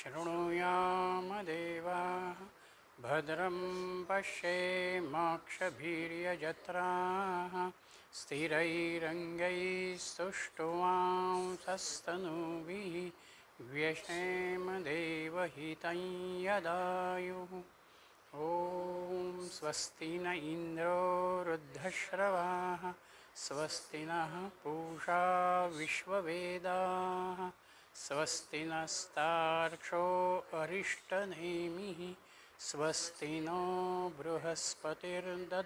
शृणुयामदेवाः भद्रं पश्येमाक्षभिर्यजत्राः स्थिरैरङ्गैस्तुष्टुवांसस्तनूभिः व्यशेम देवहितं यदायुः। ॐ स्वस्ति न इन्द्रो वृद्धश्रवाः स्वस्ति नः पूषा विश्ववेदाः स्वस्ति नस्तार्क्ष्यो अरिष्टनेमिः स्वस्ति नो बृहस्पतिर्दधातु।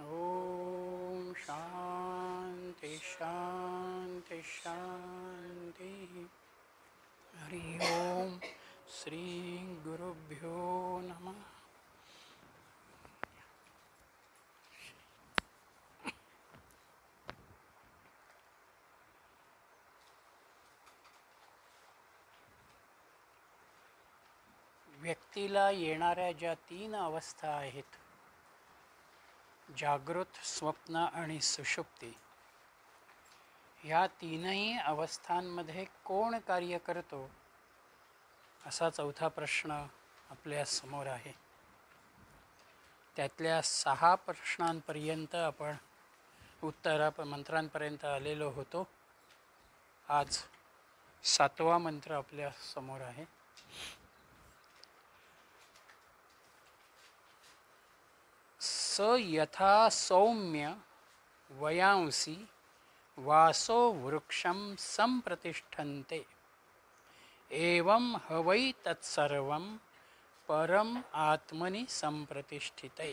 ॐ शान्ति शान्ति शान्तिः। हरि ओम श्री गुरुभ्यो नमः। व्यक्तीला येणाऱ्या ज्या 3 अवस्था आहेत, जागृत, स्वप्न आणि सुषुप्ती, ह्या 3ही अवस्थांमध्ये कोण कार्य करतो असा चौथा प्रश्न आपल्या समोर आहे. त्यातल्या 6 प्रश्नांपर्यंत आपण मंत्रांपर्यंत आलेलो होतो. आज 7वा मंत्र आपल्या समोर आहे. स यथा सौम्य वयांसी वासो वृक्षं संप्रतिष्ठन्ते एवं हवै तत्सर्वं परम आत्मनि संप्रतिष्ठिते.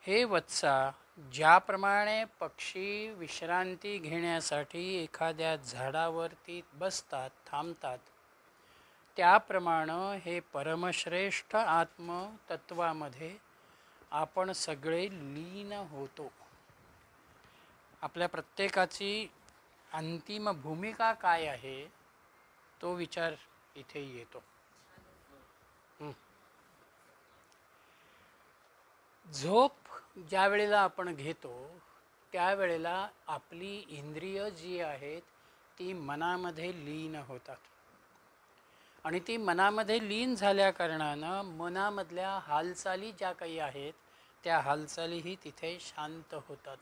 हे वत्सा, ज्याप्रमाणे पक्षी विश्रांती घेण्यासाठी एखाद्या झाडावरती बसतात, थांबतात, त्याप्रमाणे हे परमश्रेष्ठ आत्मतत्वामध्ये आपण सगळे लीन होतो. आपल्या प्रत्येकाची अंतिम भूमिका काय आहे तो विचार इथे येतो. झोप ज्या वेळेला आपण घेतो त्यावेळेला आपली इंद्रिय जी आहेत ती मनामध्ये लीन होतात आणि ती मनामध्ये लीन झाल्या कारणानं मनामधल्या हालचाली ज्या काही आहेत त्या हालचालीही तिथे शांत होतात.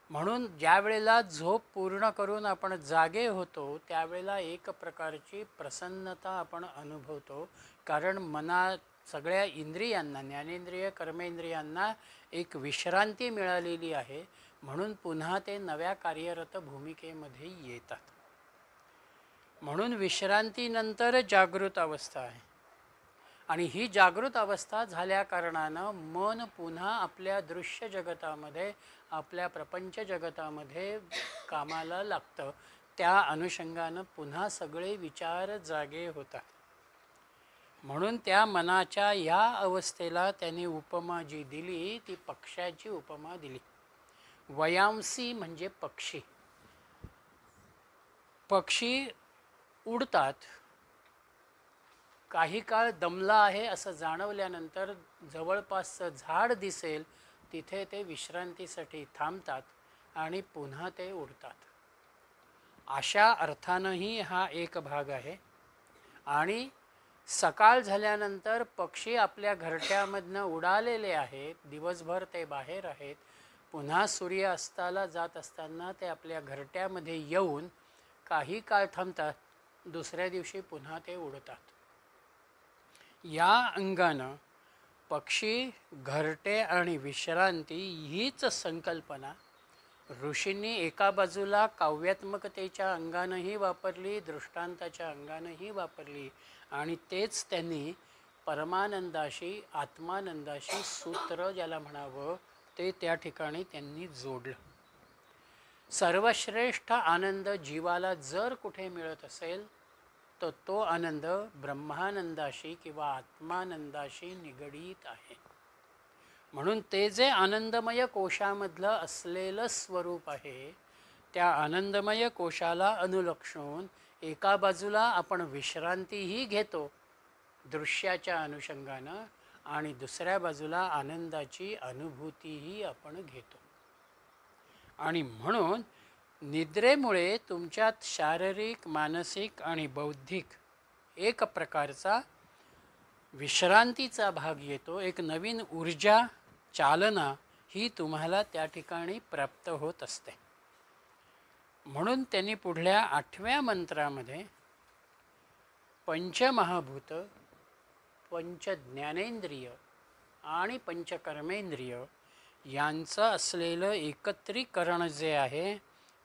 म्हणून ज्या वेळेला झोप पूर्ण करून आपण जागे होतो त्यावेळेला एक प्रकारची प्रसन्नता आपण अनुभवतो, कारण सगळ्या इंद्रियांना, ज्ञानेंद्रिय, कर्मेंद्रियांना एक विश्रांती मिळालेली आहे. म्हणून पुन्हा ते नव्या कार्यरत भूमिकेमध्ये येतात. म्हणून विश्रांतीनंतर जागृत अवस्था आहे आणि ही जागृत अवस्था झाल्या कारणानं मन पुन्हा आपल्या दृश्य जगतामध्ये, आपल्या प्रपंच जगतामध्ये कामाला लागतं. त्या अनुषंगानं पुन्हा सगळे विचार जागे होतात. म्हणून त्या मनाच्या या अवस्थेला त्यांनी उपमा जी दिली ती पक्ष्याची उपमा दिली. वयांसी म्हणजे पक्षी. पक्षी उडतात. काही काळ दमला आहे असं जाणवल्यानंतर जवळपासचं झाड दिसेल तिथे ते विश्रांतीसाठी थांबतात आणि पुन्हा ते उडतात. अशा अर्थानंही हा एक भाग आहे. आणि सकाळ झाल्यानंतर पक्षी आपल्या घरट्यामधनं उडालेले आहेत, दिवसभर ते बाहेर आहेत. पुन्हा सूर्य अस्ताला जात असताना ते आपल्या घरट्यामध्ये येऊन काही काळ थांबतात, दुसऱ्या दिवशी पुन्हा ते उडतात. या अंगानं पक्षी, घरटे आणि विश्रांती हीच संकल्पना ऋषींनी एका बाजूला काव्यात्मकतेच्या अंगानंही वापरली, दृष्टांताच्या अंगानंही वापरली आणि तेच त्यांनी परमानंदाशी, आत्मानंदाशी सूत्र ज्याला म्हणावं ते त्या ठिकाणी त्यांनी जोडलं. सर्वश्रेष्ठ आनंद जीवाला जर कुठे मिळत असेल तर तो आनंद ब्रह्मानंदाशी किंवा आत्मानंदाशी निगडीत आहे. म्हणून ते जे आनंदमय कोशामधलं असलेलं स्वरूप आहे त्या आनंदमय कोशाला अनुलक्षून एका बाजूला आपण विश्रांतीही घेतो दृश्याच्या अनुषंगानं आणि दुसऱ्या बाजूला आनंदाची अनुभूतीही आपण घेतो. आणि म्हणून निद्रेमुळे तुमच्यात शारीरिक, मानसिक आणि बौद्धिक एक प्रकारचा विश्रांतीचा भाग येतो. एक नवीन ऊर्जा, चालना ही तुम्हाला त्या ठिकाणी प्राप्त होत असते. म्हणून त्यांनी पुढल्या 8व्या मंत्रामध्ये पंचमहाभूत, पंचज्ञानेंद्रिय आणि पंचकर्मेंद्रिय यांचं असलेलं एकत्रीकरण जे आहे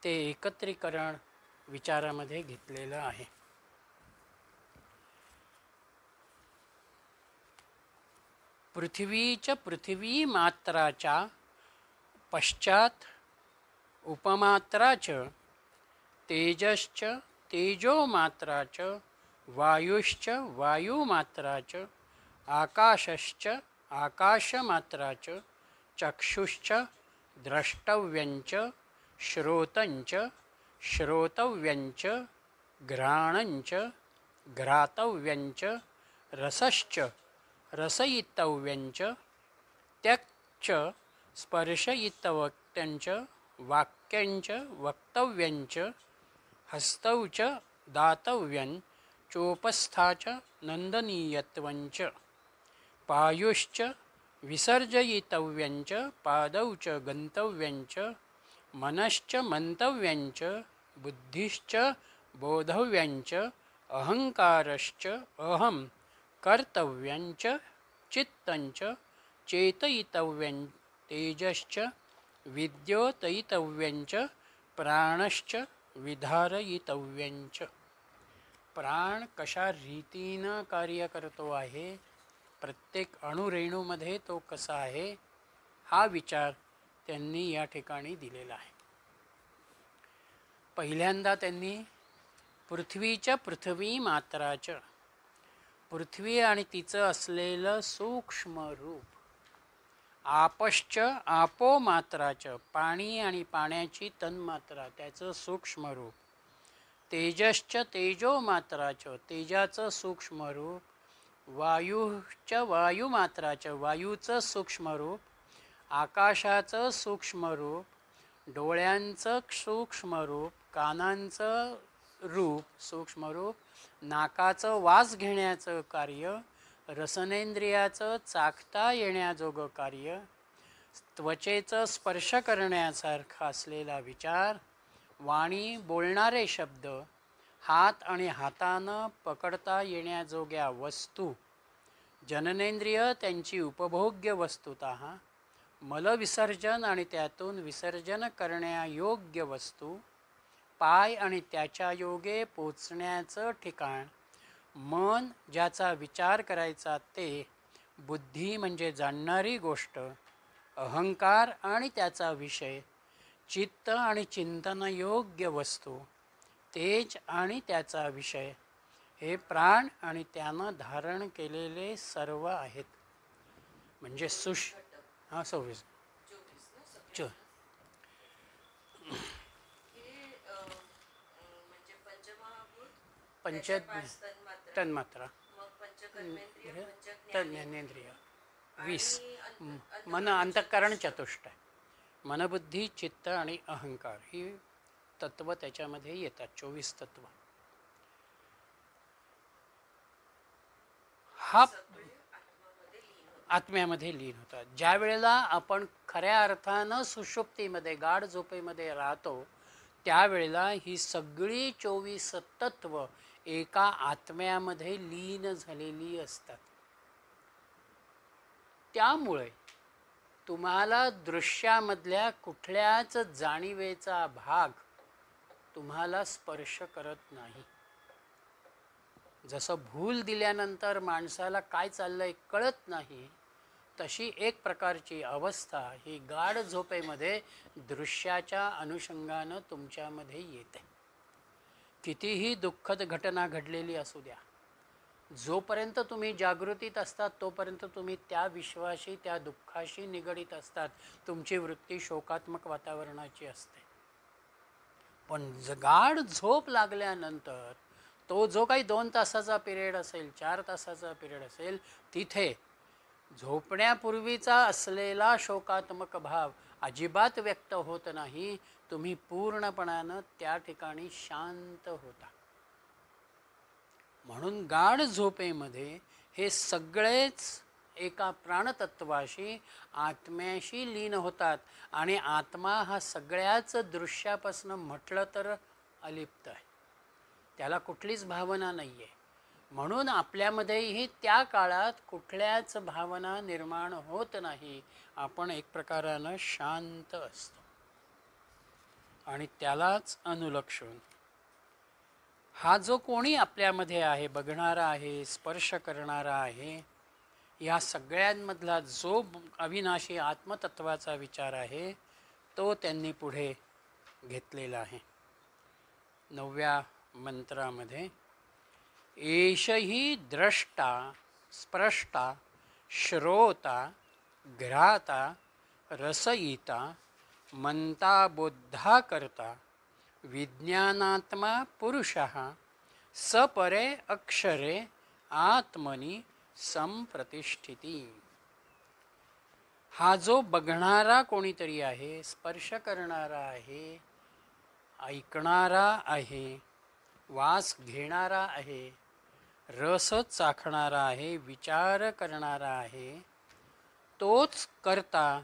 ते एकत्रीकरण विचारामध्ये घेतलेलं आहे. पृथ्वीच पृथ्वी मात्राच्या पश्चात उपमात्राच तेजश्च तेजो मात्राच वायुश्च वायुमात्राच आकाशश्च आकाशमात्राच चक्षुश्च द्रष्टव्यंच श्रोतंच श्रोतव्यंच घ्राणंच घ्रातव्यंच रसश्च रसयितव्यंच त्यक्च स्पर्शयितव्यंच वाक्यंच वक्तव्यंच हस्तौच दातव्यं चोपस्थाच नंदनीयत्वंच पायुश्च विसर्जयितव्यंच पादौच गंतव्यंच मनश्च मंतव्यंच बुद्धिश्च बोधव्यंच अहंकारश्च अहं कर्तव्यंच चित्तंच चेतयितव्यं तेजश्च विद्योतयितव्यंच प्राणश्च विधारयितव्यंच. प्राण कशा रीतीनं कार्य करतो आहे, प्रत्येक अणुरेणूमध्ये तो कसा आहे, हा विचार त्यांनी या ठिकाणी दिलेला आहे. पहिल्यांदा त्यांनी पृथ्वीच्या पृथ्वी मात्राच, पृथ्वी आणि तिचं असलेलं सूक्ष्म रूप, आपश्च आपो मात्राच, पाणी आणि पाण्याची तन्मात्रा त्याचं सूक्ष्म रूप, तेजश्च तेजो मात्राच, तेजाचं सूक्ष्म रूप, वायुश्च वायुमात्राच, वायूचं सूक्ष्म रूप, आकाशाचं सूक्ष्म रूप, डोळ्यांचं सूक्ष्म रूप, कानांचं रूप सूक्ष्म रूप, नाकाचं वास घेण्याचं कार्य, रसनेंद्रियाचं चाखता येण्याजोगं कार्य, त्वचेचं स्पर्श करण्यासारखा असलेला विचार, वाणी बोलणारे शब्द, हात आणि हातानं पकडता येण्याजोग्या वस्तू, जननेंद्रिय त्यांची उपभोग्य वस्तुतः, मलविसर्जन आणि त्यातून विसर्जन करण्यायोग्य वस्तू, पाय आणि त्याच्या योगे पोचण्याचं ठिकाण, मन ज्याचा विचार करायचा ते, बुद्धी म्हणजे जाणणारी गोष्ट, अहंकार आणि त्याचा विषय, चित्त आणि चिंतनयोग्य वस्तू, तेज आणि त्याचा विषय, हे प्राण आणि त्यानं धारण केलेले सर्व आहेत. म्हणजे हां 26 पंच तन्मात्रा, ज्ञानेंद्रिय 20, मन अंतःकरण चतुष्टय, मनबुद्धी चित्त आणि अहंकार ही तत्व त्याच्यामध्ये येतात. 24 तत्व. हा आत्म्यामध्ये लीन होतात. ज्या वेळेला आपण खऱ्या अर्थानं सुषुप्तीमध्ये गाढ झोपेमध्ये राहतो त्यावेळेला ही सगळी 24 तत्व एका आत्म्यामध्ये लीन झालेली असतात. त्यामुळे तुम्हाला दृश्यामधल्या कुठल्याच जाणीवेचा भाग तुम्हाला स्पर्श करत नाही. जसं भूल दिल्यानंतर माणसाला काय चाललंय कळत नाही, तशी एक प्रकारची अवस्था ही गाढ झोपेमध्ये दृश्याच्या अनुषंगानं तुमच्यामध्ये येते. कितीही दुःखद घटना घडलेली असू द्या, जोपर्यंत तुम्ही जागृतीत असतात तोपर्यंत तुम्ही त्या विश्वाशी त्या दुःखाशी निगडीत असतात. तुमची वृत्ती शोकात्मक वातावरणाची असते. पण गाढ झोप लागल्यानंतर तो जो काही 2 तासाचा पिरियड असेल, 4 तासाचा पिरियड असेल, तिथे झोपण्यापूर्वीचा असलेला शोकात्मक भाव अजिबात व्यक्त होत नाही. तुम्ही पूर्णपणानं त्या ठिकाणी शांत होता. म्हणून गाढ झोपेमध्ये हे सगळेच एका प्राणतत्वाशी आत्म्याशी लीन होतात आणि आत्मा हा सगळ्याच दृश्यापासून म्हटलं तर अलिप्त आहे, त्याला कुठलीच भावना नाही आहे. म्हणून आपल्यामध्येही त्या काळात कुठल्याच भावना निर्माण होत नाही. आपण एक प्रकारानं शांत असतो आणि त्यालाच अनुलक्षून हा जो कोणी आपल्यामध्ये आहे, बघणारा आहे, स्पर्श करणारा आहे, या सगळ्यांमधला जो अविनाशी आत्मतत्वाचा विचार आहे तो त्यांनी पुढे घेतलेला आहे. 9व्या मंत्रामध्ये एष हि द्रष्टा स्प्रष्टा श्रोता घ्राता रसयिता मंता बोद्धा करता विज्ञानात्मा पुरुषः सपरे अक्षरे आत्मनि संप्रतिष्ठिती. हा जो बघणारा कोणीतरी आहे, स्पर्श करणारा आहे, ऐकणारा आहे, वास घेणारा आहे, रस चाखणारा आहे, विचार करणारा आहे, तोच करता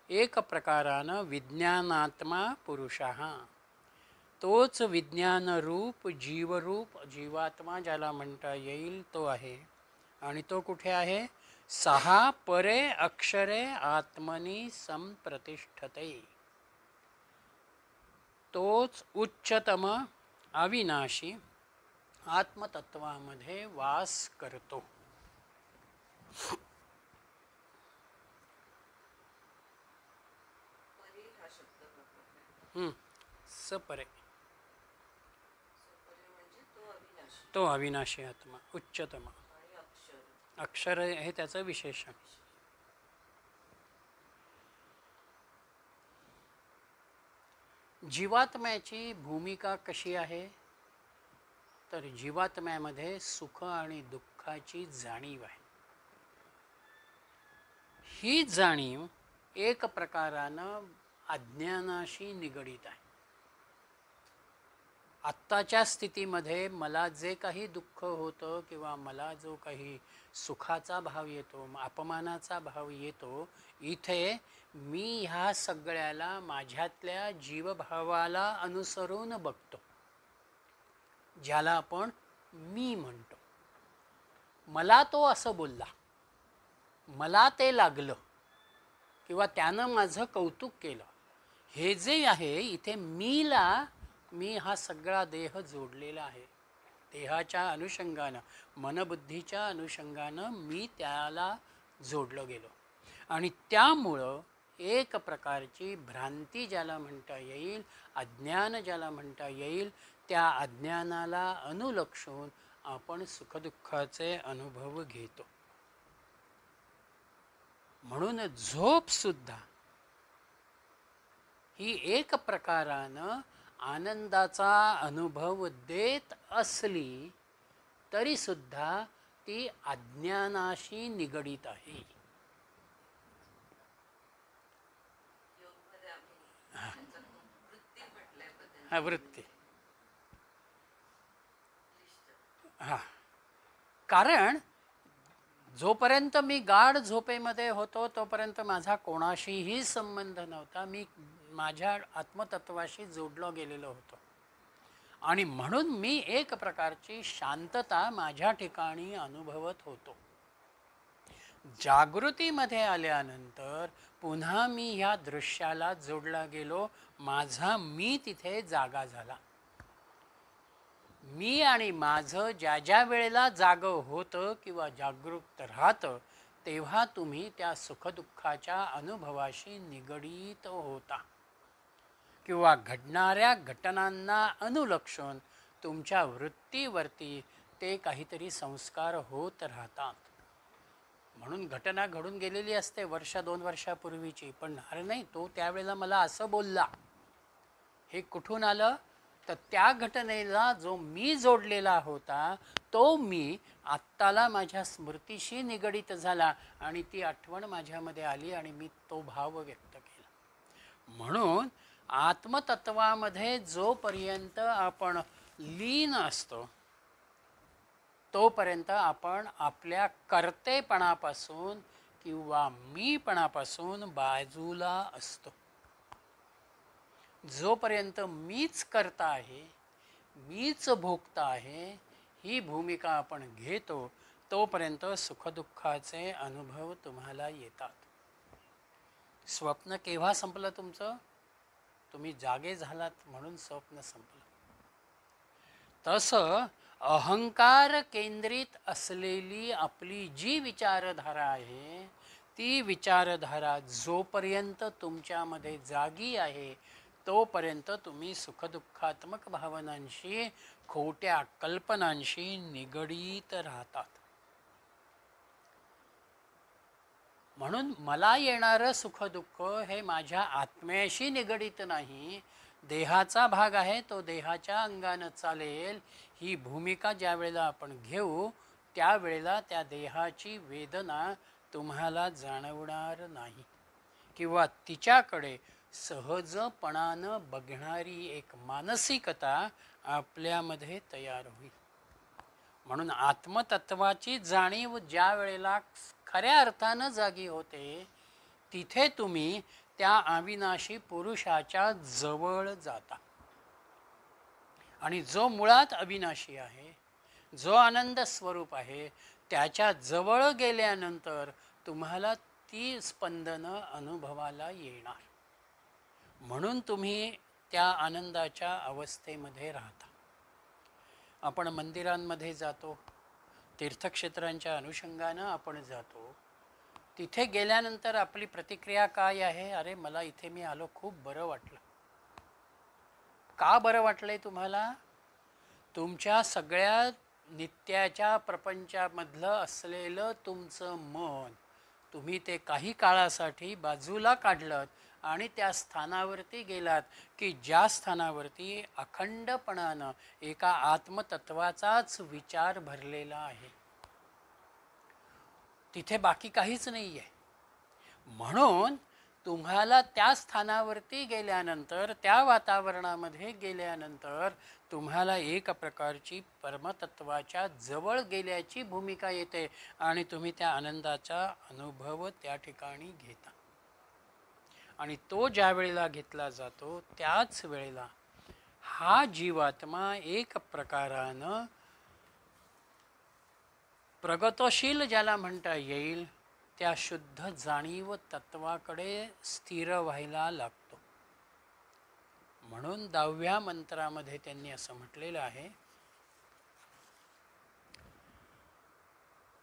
एक प्रकारानं विज्ञानात्मा पुरुषः, तोच विज्ञानरूप जीवरूप जीवात्मा ज्याला म्हणता येईल तो आहे. आणि तो कुठे आहे? सहा परे अक्षरे आत्मनी संप्रतिष्ठते. तोच उच्चतम अविनाशी आत्मतत्वामध्ये वास करतो. सपरे, तो अविनाशी आत्मा, उच्चतम. अक्षर हे त्याचं विशेषण. जीवात्म्याची भूमिका कशी आहे तर जीवात्म्यामध्ये सुख आणि दुःखाची जाणीव आहे. ही जाणीव एक प्रकारानं अज्ञानाशी निगडीत आहे. आत्ताच्या स्थितीमध्ये मला जे काही दुःख होतं किंवा मला जो काही सुखाचा भाव येतो, अपमानाचा भाव येतो, इथे मी ह्या सगळ्याला माझ्यातल्या जीवभावाला अनुसरून बघतो, ज्याला आपण मी म्हणतो. मला तो असं बोलला, मला ते लागलं किंवा त्यानं माझं कौतुक केलं, हे जे आहे इथे मी हा सगळा देह जोडलेला आहे. देहाच्या अनुषंगानं, मनबुद्धीच्या अनुषंगानं मी त्याला जोडलं गेलो आणि त्यामुळं एक प्रकारची भ्रांती ज्याला म्हणता येईल, अज्ञान ज्याला म्हणता येईल, त्या अज्ञानाला अनुलक्षून आपण सुखदुःखाचे अनुभव घेतो. म्हणून झोप सुद्धा ही एक प्रकारानं आनंदाचा अनुभव देत असली तरी सुद्धा ती अज्ञानाशी निगडीत आहे. हा, वृत्ती. हा, कारण जोपर्यंत मी गाढ झोपेमध्ये होतो तोपर्यंत माझा कोणाशीही संबंध नव्हता. मी माझ्या आत्मतत्वाशी जोडलो गेलेलो होतो आणि म्हणून मी एक प्रकारची शांतता माझ्या ठिकाणी अनुभवत होतो. जागृतीमध्ये आल्यानंतर पुन्हा मी ह्या दृश्याला जोडला गेलो. माझा मी तिथे जागा झाला. मी आणि माझं ज्या ज्या वेळेला जागं होतं किंवा जागरूक राहतं तेव्हा तुम्ही त्या सुखदुःखाच्या अनुभवाशी निगडीत होता किंवा घडणाऱ्या घटनांना अनुलक्षून तुमच्या वृत्तीवरती ते काहीतरी संस्कार होत राहतात. म्हणून घटना घडून गेलेली असते वर्ष 2 वर्षापूर्वीची, पण अरे नाही तो त्यावेळेला मला असं बोलला, हे कुठून आलं तर त्या घटनेला जो मी जोडलेला होता तो मी आत्ताला माझ्या स्मृतीशी निगडीत झाला आणि ती आठवण माझ्यामध्ये आली आणि मी तो भाव व्यक्त केला. म्हणून आत्मतत्वामध्ये जोपर्यंत आपण लीन असतो तोपर्यंत आपण आपल्या कर्तेपणापासून किंवा मीपणापासून बाजूला असतो. जोपर्यंत मीच करता आहे, मीच भोगता आहे ही भूमिका आपण घेतो तोपर्यंत सुखदुःखाचे अनुभव तुम्हाला येतात. स्वप्न केव्हा संपलं तुमचं? तुम्ही जागे झालात म्हणून स्वप्न संपलं. तसं अहंकार केंद्रित असलेली आपली जी विचारधारा आहे ती विचारधारा जोपर्यंत तुमच्यामध्ये जागी आहे तोपर्यंत तुम्ही सुखदुःखात्मक भावनांशी, खोट्या कल्पनांशी निगडीत राहतात. म्हणून मला येणारं सुखदुःख हे माझ्या आत्म्याशी निगडीत नाही, देहाचा भाग आहे, तो देहाच्या अंगानं चालेल ही भूमिका ज्या वेळेला आपण घेऊ त्यावेळेला त्या देहाची वेदना तुम्हाला जाणवणार नाही किंवा तिच्याकडे सहजपणानं बघणारी एक मानसिकता आपल्यामध्ये तयार होईल. म्हणून आत्मतत्वाची जाणीव ज्या वेळेला खऱ्या अर्थानं जागी होते तिथे तुम्ही त्या अविनाशी पुरुषाच्या जवळ जाता. आणि जो मुळात अविनाशी आहे, जो आनंद स्वरूप आहे, त्याच्या जवळ गेल्यानंतर तुम्हाला ती स्पंदनं अनुभवाला येणार. म्हणून तुम्ही त्या आनंदाच्या अवस्थेमध्ये राहता. आपण मंदिरांमध्ये जातो, तीर्थक्षेत्रांच्या अनुषंगानं आपण जातो. तिथे गेल्यानंतर आपली प्रतिक्रिया काय आहे? अरे मला इथे मी आलो, खूप बरं वाटलं. का बरं वाटलंय तुम्हाला? तुमच्या सगळ्या नित्याच्या प्रपंचामधलं असलेलं तुमचं मन तुम्ही ते काही काळासाठी बाजूला काढलं आणि त्या स्थानावरती गेलात की ज्या स्थानावरती अखंडपणानं एका आत्मतत्वाचाच विचार भरलेला आहे. तिथे बाकी काहीच नाही आहे. म्हणून तुम्हाला त्या स्थानावरती गेल्यानंतर, त्या वातावरणामध्ये गेल्यानंतर तुम्हाला एक प्रकारची परमतत्वाच्या जवळ गेल्याची भूमिका येते आणि तुम्ही त्या आनंदाचा अनुभव त्या ठिकाणी घेता. आणि तो ज्या वेळेला घेतला जातो त्याच वेळेला हा जीवात्मा एक प्रकारानं प्रगतशील ज्याला म्हणता येईल त्या शुद्ध जाणीव तत्वाकडे स्थिर व्हायला लागतो. म्हणून 10व्या मंत्रामध्ये त्यांनी असं म्हटलेलं आहे,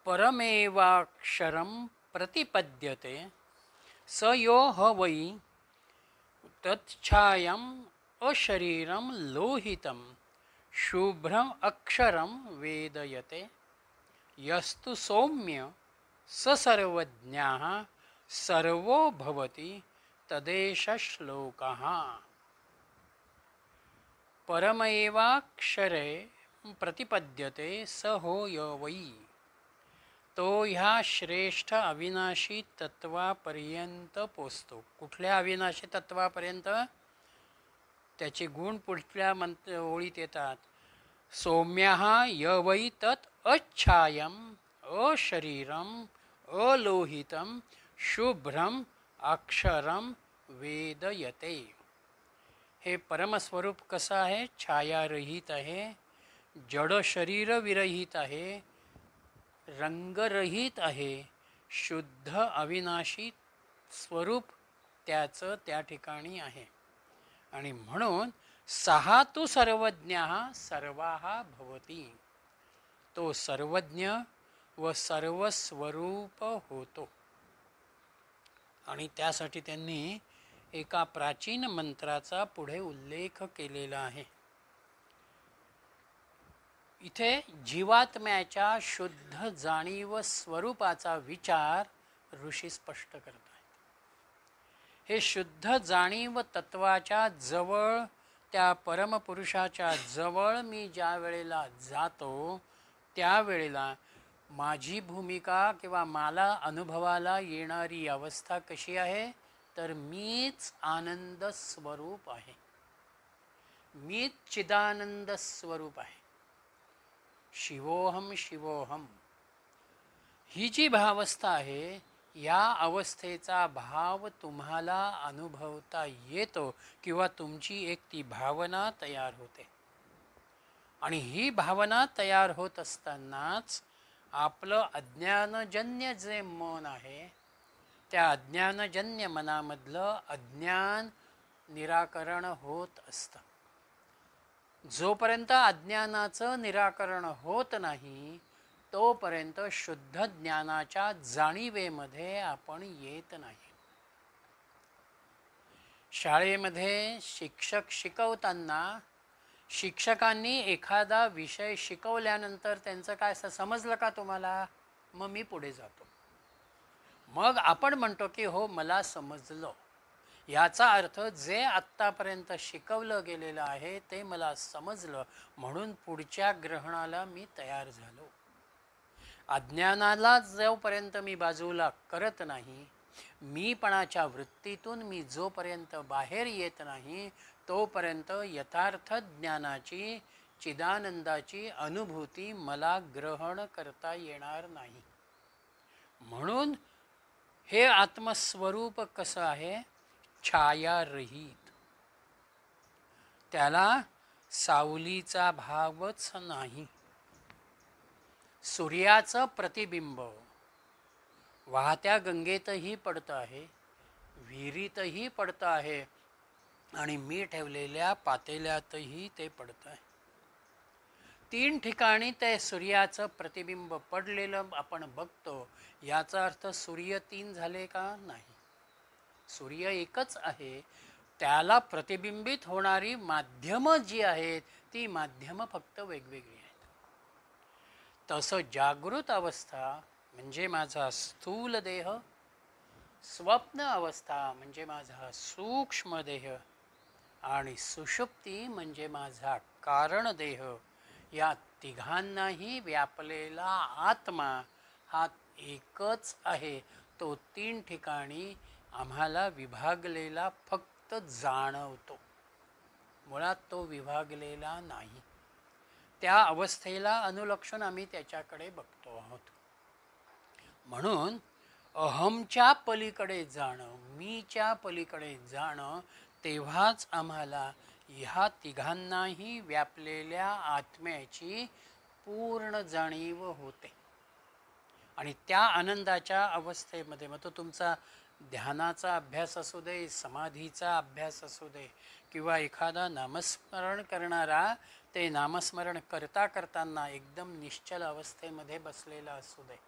परमेवाक्षरं प्रतिपद्यते स यो ह वै तच्छायं अशरीरं लोहितं शुभ्रम अक्षरं वेदयते यस्तु सौम्य स सर्वज्ञः सर्वो भवति तदेष श्लोकः. परमेवाक्षरे प्रतिपद्यते स हो य वै. तो ह्या श्रेष्ठ अविनाशी तत्वापर्यंत पोचतो. कुठल्या अविनाशी तत्वापर्यंत? त्याचे गुण पुढल्या ओळीत येतात. सौम्यः य वै तत् अच्छायं अशरीरं अलोहितं शुभ्रम अक्षरम वेदयते. हे परमस्वरूप कसं आहे? छायारहित आहे, जड शरीर विरहित आहे, रंगरहित आहे, शुद्ध अविनाशी स्वरूप त्याचं त्या ठिकाणी आहे. आणि म्हणून सहा तु सर्वज्ञः सर्वाः भवति. तो सर्वज्ञ व सर्वस्वरूप होतो. आणि त्यासाठी त्यांनी एका प्राचीन मंत्राचा पुढे उल्लेख केलेला आहे. इथे जीवात्म्याच्या शुद्ध जाणीव स्वरूपाचा विचार ऋषी स्पष्ट करत आहेत. हे शुद्ध जाणीव तत्वाच्या जवळ, त्या परमपुरुषाच्या जवळ मी ज्या वेळेला जातो त्यावेळेला माझी भूमिका किंवा मला अनुभवाला येणारी अवस्था कशी आहे? तर मीच आनंद स्वरूप आहे, मीच चिदानंद स्वरूप आहे. शिवोहम शिवोहम ही जी भावस्था आहे, या अवस्थेचा भाव तुम्हाला अनुभवता येतो किंवा तुमची एक ती भावना तयार होते. आणि ही भावना तयार होत असतानाच आपलं अज्ञानजन्य जे मन आहे, त्या अज्ञानजन्य मनामधलं अज्ञान निराकरण होत असतं. जोपर्यंत अज्ञानाचं निराकरण होत नाही, तोपर्यंत शुद्ध ज्ञानाच्या जाणीवेमध्ये आपण येत नाही. शाळेमध्ये शिक्षक शिकवताना शिक्षकांनी एखादा विषय शिकवल्यानंतर त्यांचं काय समजलं का तुम्हाला? मग मी पुढे जातो. मग आपण म्हणतो की हो मला समजलं. याचा अर्थ जे आत्तापर्यंत शिकवलं गेलेलं आहे ते मला समजलं, म्हणून पुढच्या ग्रहणाला मी तयार झालो. अज्ञानाला जोपर्यंत मी बाजूला करत नाही, मीपणाच्या वृत्तीतून मी जोपर्यंत बाहेर येत नाही, तोपर्यंत यथार्थ ज्ञानाची चिदानंदाची अनुभूती मला ग्रहण करता येणार नाही. म्हणून हे आत्मस्वरूप कसं आहे? छायारहित. त्याला सावलीचा भावच नाही. सूर्याचं प्रतिबिंब वाहत्या गंगेतही पडतं आहे, विहिरीतही पडतं आहे आणि मी ठेवलेल्या पातेल्यातही ते पडतं आहे. 3 ठिकाणी ते सूर्याचं प्रतिबिंब पडलेलं आपण बघतो. याचा अर्थ सूर्य 3 झाले का? नाही. सूर्य एकच आहे. त्याला प्रतिबिंबित होणारी माध्यमं जी आहेत ती माध्यमं फक्त वेगवेगळी आहेत. तसं जागृत अवस्था म्हणजे माझा स्थूल देह, स्वप्न अवस्था म्हणजे माझा सूक्ष्म देह आणि सुषुप्ती म्हणजे माझा कारण देह, या तिघांनाही व्यापलेला आत्मा हा एकच आहे. तो 3 ठिकाणी आम्हाला विभागलेला फक्त जाणवतो, मुळात तो विभागलेला नाही. त्या अवस्थेला अनुलक्षून आम्ही त्याच्याकडे बघतो आहोत. म्हणून अहमच्या पलीकडे जाणं, मीच्या पलीकडे जाणं, तेव्हाच आम्हाला ह्या तिघांनाही व्यापलेल्या आत्म्याची पूर्ण जाणीव होते. आणि त्या आनंदाच्या अवस्थेमध्ये मग तो तुमचा ध्यानाचा अभ्यास असू दे, समाधीचा अभ्यास असू दे, किंवा एखादा नामस्मरण करणारा ते नामस्मरण करता करताना एकदम निश्चल अवस्थेमध्ये बसलेला असू दे,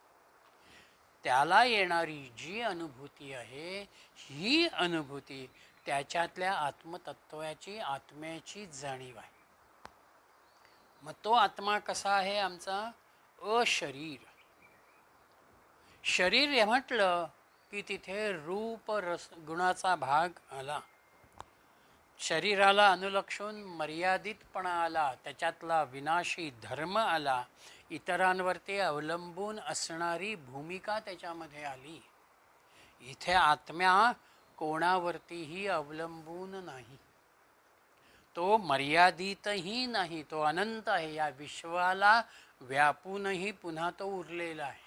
त्याला येणारी जी अनुभूती आहे, ही अनुभूती त्याच्यातल्या आत्मतत्वाची, आत्म्याची जाणीव आहे. मग तो आत्मा कसा आहे आमचा? अशरीर. शरीर हे म्हटलं की तिथे रूप रस गुणाचा भाग आला. शरीराला अनुलक्षून मर्यादितपणा आला, त्याच्यातला विनाशी धर्म आला, इतरांवरती अवलंबून असणारी भूमिका त्याच्यामध्ये आली. इथे आत्म्या कोणावरतीही अवलंबून नाही. तो मर्यादितही नाही, तो अनंत आहे. या विश्वाला व्यापूनही पुन्हा तो उरलेला आहे.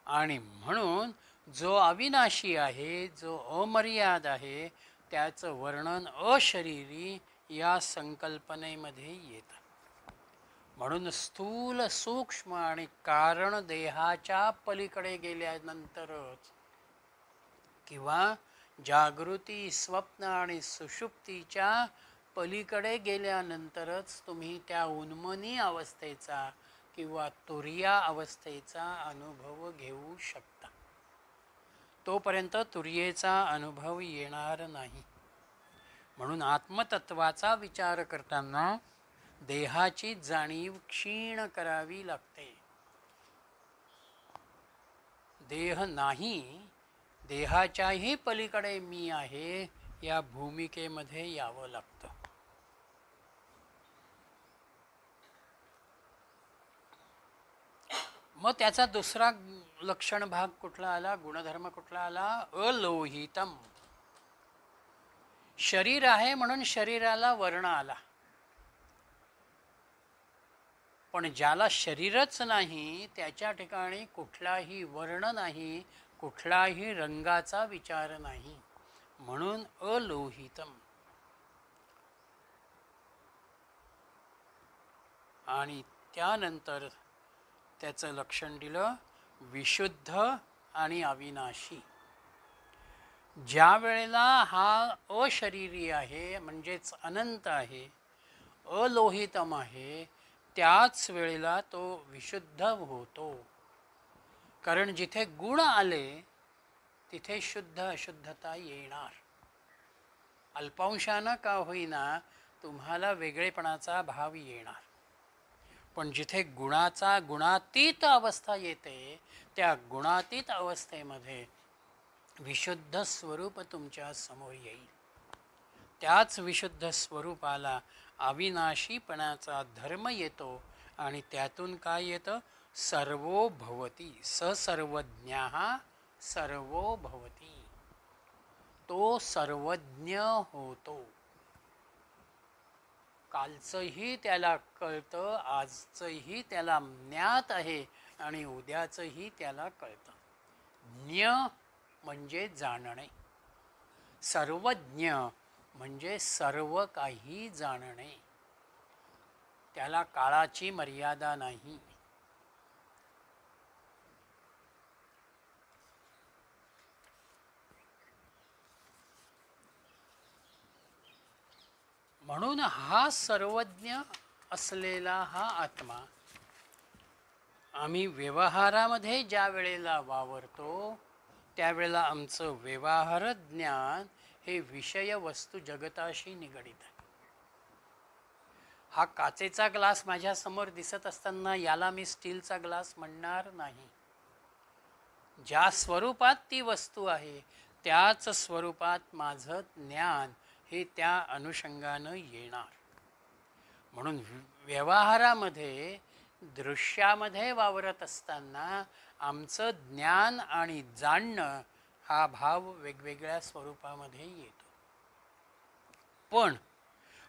आणि म्हणून जो अविनाशी आहे, जो अमर्याद आहे, त्याचं वर्णन अशरीरी या संकल्पनेमध्ये येतं. म्हणून स्थूल, सूक्ष्म आणि कारण देहाच्या पलीकडे गेल्यानंतरच, किंवा जागृती, स्वप्न आणि सुषुप्तीच्या पलीकडे गेल्यानंतरच तुम्ही त्या उन्मनी अवस्थेचा किंवा तुर्या अवस्थेचा अनुभव घेऊ शकता. तोपर्यंत तुर्येचा अनुभव येणार नाही. म्हणून आत्मतत्वाचा विचार करताना देहाची जाणीव क्षीण करावी लागते. देह नाही, देहाच्याही पलीकडे मी आहे या भूमिकेमध्ये यावं लागतं. मग त्याचा दुसरा लक्षण भाग कुठला आला, गुणधर्म कुठला आला? अलोहितम. शरीर आहे म्हणून शरीराला वर्ण आला, पण ज्याला शरीरच नाही त्याच्या ठिकाणी कुठलाही वर्ण नाही, कुठलाही रंगाचा विचार नाही, म्हणून अलोहितम. आणि त्यानंतर त्याचं लक्षण दिलं विशुद्ध आणि अविनाशी. ज्या वेळेला हा अशरीरी आहे म्हणजेच अनंत आहे, अलोहितम आहे, त्याच वेळेला तो विशुद्ध होतो. कारण जिथे गुण आले तिथे शुद्ध अशुद्धता येणार. अल्पांशानं का होईना तुम्हाला वेगळेपणाचा भाव येणार, पण जिथे गुणातीत अवस्था येते त्या गुणातीत अवस्थेमध्ये विशुद्ध स्वरूप तुमच्या समोर येईल. त्याच विशुद्ध स्वरूपाला अविनाशीपणाचा धर्म येतो आणि त्यातून काय येतं? सर्वो भवती. स सर्वज्ञः सर्वो भवती. तो सर्वज्ञ होतो. कालचंही त्याला कळतं, आजचंही त्याला ज्ञात आहे आणि उद्याचंही त्याला कळतं. ज्ञ म्हणजे जाणणे, सर्वज्ञ म्हणजे सर्व काही जाणणे. त्याला काळाची मर्यादा नाही. म्हणून हा सर्वज्ञ असलेला हा आत्मा आम्ही व्यवहारामध्ये ज्या वेळेला वावरतो त्यावेळेला आमचं व्यवहार ज्ञान हे विषय वस्तू जगताशी निगडित आहे. हा काचेचा ग्लास माझ्यासमोर दिसत असताना याला मी स्टीलचा ग्लास म्हणणार नाही. ज्या स्वरूपात ती वस्तू आहे त्याच स्वरूपात माझं ज्ञान हे त्या अनुषंगानं येणार. म्हणून व्यवहारामध्ये दृश्यामध्ये वावरत असताना आमचं ज्ञान आणि जाणणं हा भाव वेगवेगळ्या स्वरूपामध्ये येतो. पण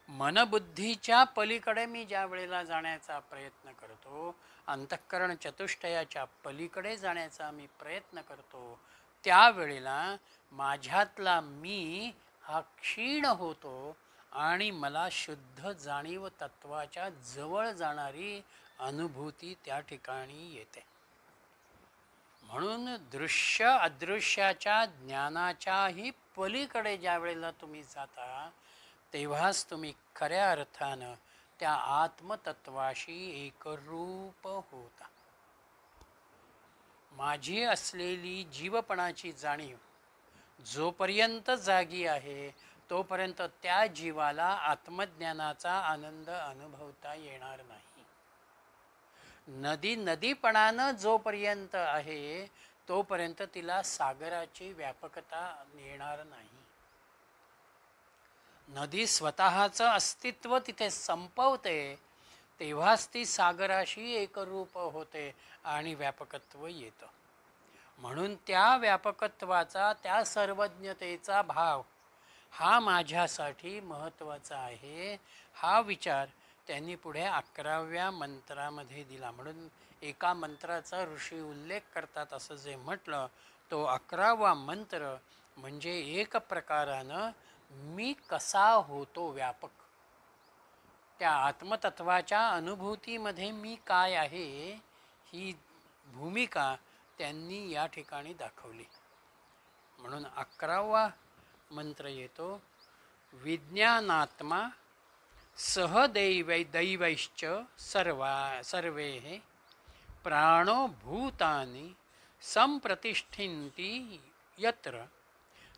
मनबुद्धीच्या पलीकडे मी ज्या वेळेला जाण्याचा प्रयत्न करतो, अंतःकरण चतुष्टयाच्या पलीकडे जाण्याचा मी प्रयत्न करतो, त्यावेळेला माझ्यातला मी हा क्षीण होतो आणि मला शुद्ध जाणीव तत्वाच्या जवळ जाणारी अनुभूती त्या ठिकाणी येते. म्हणून दृश्य अदृश्याच्या ज्ञानाच्याही पलीकडे ज्या वेळेला तुम्ही जाता तेव्हाच तुम्ही खऱ्या अर्थानं त्या आत्मतत्वाशी एकरूप होता. माझी असलेली जीवपणाची जाणीव जोपर्यंत जागी आहे तोपर्यंत त्या जीवाला आत्मज्ञानाचा आनंद अनुभवता येणार नाही. नदीपणानं जोपर्यंत आहे तोपर्यंत तिला सागराची व्यापकता येणार नाही. नदी स्वतःचं अस्तित्व तिथे संपवते तेव्हाच ती सागराशी एकरूप होते आणि व्यापकत्व येतं. म्हणून त्या व्यापकत्वाचा, त्या सर्वज्ञतेचा भाव हा माझ्यासाठी महत्त्वाचा आहे. हा विचार त्यांनी पुढे 11व्या मंत्रामध्ये दिला. म्हणून एका मंत्राचा ऋषी उल्लेख करतात असं जे म्हटलं, तो 11वा मंत्र म्हणजे एक प्रकारानं मी कसा होतो व्यापक, त्या आत्मतत्वाच्या अनुभूतीमध्ये मी काय आहे ही भूमिका त्यांनी या ठिकाणी दाखवली. म्हणून 11वा मंत्र येतो विज्ञानात्मा सहदैवैश्च सर्वे प्राणो भूतानि संप्रतिष्ठन्ति यत्र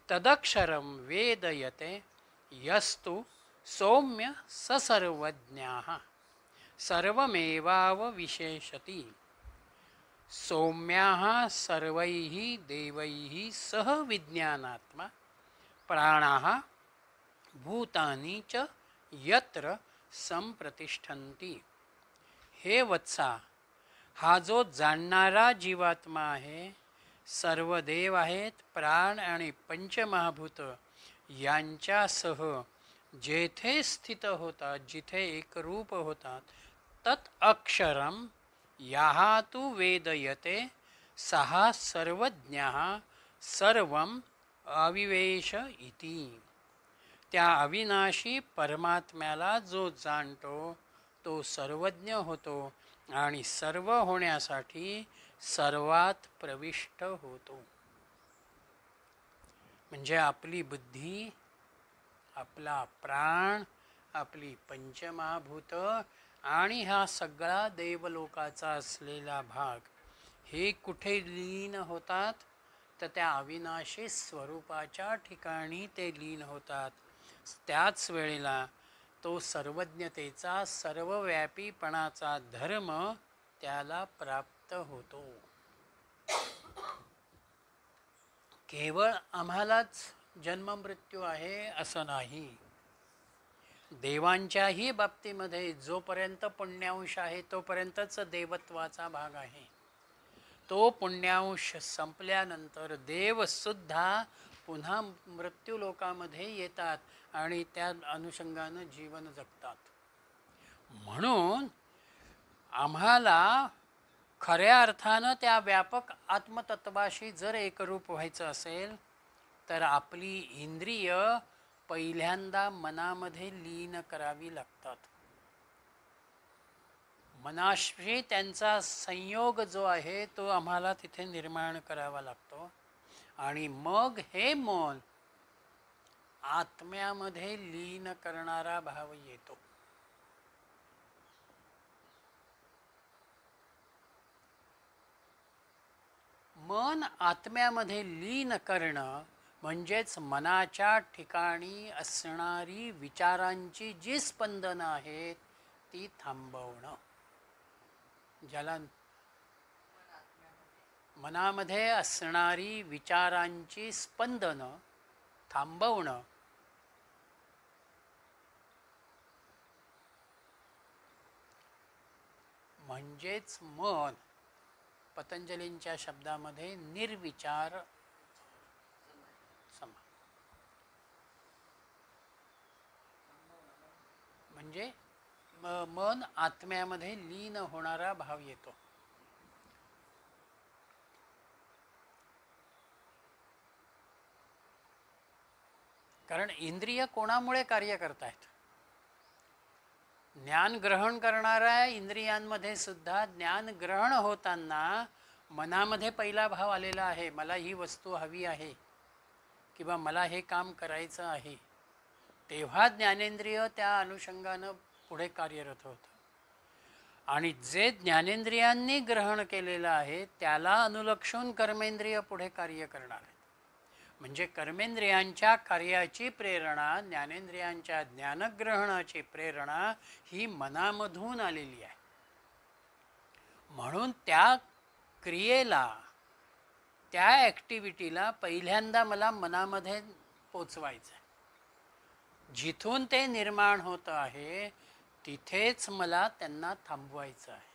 तदक्षरं वेदयते यस्तु सौम्य स सर्वज्ञः सर्वमेवावविशेषति सौम्याः सर्वैः देवैः सह विज्ञानात्मा प्राणाः भूतानि च यत्र संप्रतिष्ठन्ति. हे वत्सा, हा जो जाणणारा जीवात्मा आहे, सर्व देव आहेत, प्राण आणि पंचमहाभूत यांच्यासह जेथे स्थित होतात, जिथे एकरूप होतात, तत् अक्षरम याहा तू वेदयते सहा सर्वज्ञः सर्वम अविवेश इति. त्या अविनाशी परमात्म्याला जो जाणतो तो सर्वज्ञ होतो आणि सर्व होण्यासाठी सर्वात प्रविष्ट होतो. म्हणजे आपली बुद्धी, आपला प्राण, आपली पंचमहाभूत आणि हा सगळा देवलोकाचा असलेला भाग हे कुठे लीन होतात, तर त्या अविनाशी स्वरूपाच्या ठिकाणी ते लीन होतात. त्याच वेळेला तो सर्वज्ञतेचा, सर्वव्यापीपणाचा धर्म त्याला प्राप्त होतो. केवळ आम्हालाच जन्ममृत्यू आहे असं नाही. देवांच्याही बाबतीमध्ये जोपर्यंत पुण्यांश आहे तोपर्यंतच देवत्वाचा भाग आहे. तो पुण्यांश संपल्यानंतर देवसुद्धा पुन्हा मृत्यूलोकामध्ये येतात आणि त्या अनुषंगानं जीवन जगतात. म्हणून आम्हाला खऱ्या अर्थानं त्या व्यापक आत्मतत्वाशी जर एकरूप व्हायचं असेल तर आपली इंद्रिय पहिल्यांदा मनामध्ये लीन करावी लागतात. मनाशी त्यांचा संयोग जो आहे तो आम्हाला तिथे निर्माण करावा लागतो आणि मग हे मन आत्म्यामध्ये लीन करणारा भाव येतो. मन आत्म्यामध्ये लीन करणं म्हणजेच मनाच्या ठिकाणी असणारी विचारांची जी स्पंदनं आहेत ती थांबवणं. ज्याला मनामध्ये असणारी विचारांची स्पंदनं थांबवणं म्हणजेच मन पतंजलींच्या शब्दामध्ये निर्विचार समा. म्हणजे मन आत्म्यामध्ये लीन होणारा भाव येतो. कारण इंद्रिय कोणामुळे कार्य करतायत? ज्ञान ग्रहण करणाऱ्या इंद्रियांमध्ये सुद्धा ज्ञान ग्रहण होताना मनामध्ये पहिला भाव आलेला आहे, मला ही वस्तू हवी आहे किंवा मला हे काम करायचं आहे. तेव्हा ज्ञानेंद्रिय त्या अनुषंगानं पुढे कार्यरत होतं आणि जे ज्ञानेंद्रियांनी ग्रहण केलेलं आहे त्याला अनुलक्षून कर्मेंद्रिय पुढे कार्य करणार आहेत. म्हणजे कर्मेंद्रियांच्या कार्याची प्रेरणा, ज्ञानेंद्रियांच्या ज्ञानग्रहणाची प्रेरणा ही मनामधून आलेली आहे. म्हणून त्या क्रियेला, त्या ॲक्टिव्हिटीला पहिल्यांदा मला मनामध्ये पोचवायचं आहे. जिथून ते निर्माण होतं आहे तिथेच मला त्यांना थांबवायचं आहे.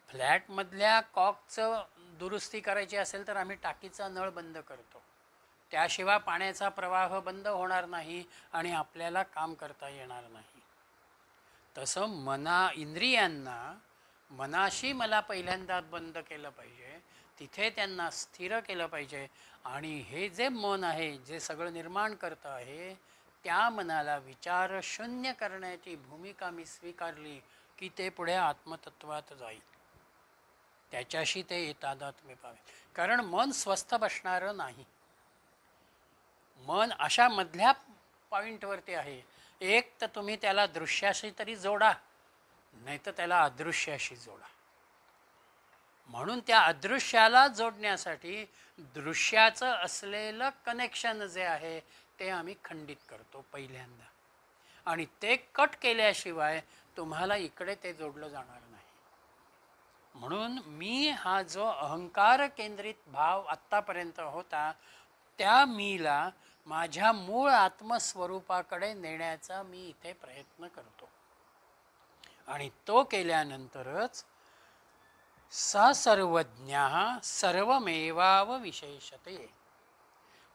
फ्लॅटमधल्या कॉकचं दुरुस्ती करायची असेल तर आम्ही टाकीचा नळ बंद करतो, त्याशिवाय पाण्याचा प्रवाह बंद होणार नाही आणि आपल्याला काम करता येणार नाही. तसं इंद्रियांना मनाशी मला पहिल्यांदा बंद केलं पाहिजे, तिथे त्यांना स्थिर केलं पाहिजे आणि हे जे मन आहे जे सगळं निर्माण करतं आहे त्या मनाला विचार शून्य करण्याची भूमिका मी स्वीकारली की ते पुढे आत्मतत्वात जाईल. त्याच्याशी ते तादात्म्य पावे. कारण मन स्वस्थ बसणारं नाही. मन अशा मधल्या पॉईंटवरती आहे. एक तर तुम्ही त्याला दृश्याशी तरी जोडा, नाही तर त्याला अदृश्याशी जोडा. म्हणून त्या अदृश्याला जोडण्यासाठी दृश्याचं असलेलं कनेक्शन जे आहे ते आम्ही खंडित करतो पहिल्यांदा आणि ते कट केल्याशिवाय तुम्हाला इकडे ते जोडलं जाणार नाही. म्हणून मी हा जो अहंकार केंद्रित भाव आत्तापर्यंत होता त्या मीला माझ्या मूळ आत्मस्वरूपाकडे नेण्याचा मी इथे प्रयत्न करतो आणि तो केल्यानंतरच स सर्वज्ञ सर्वमेवावविशेषते,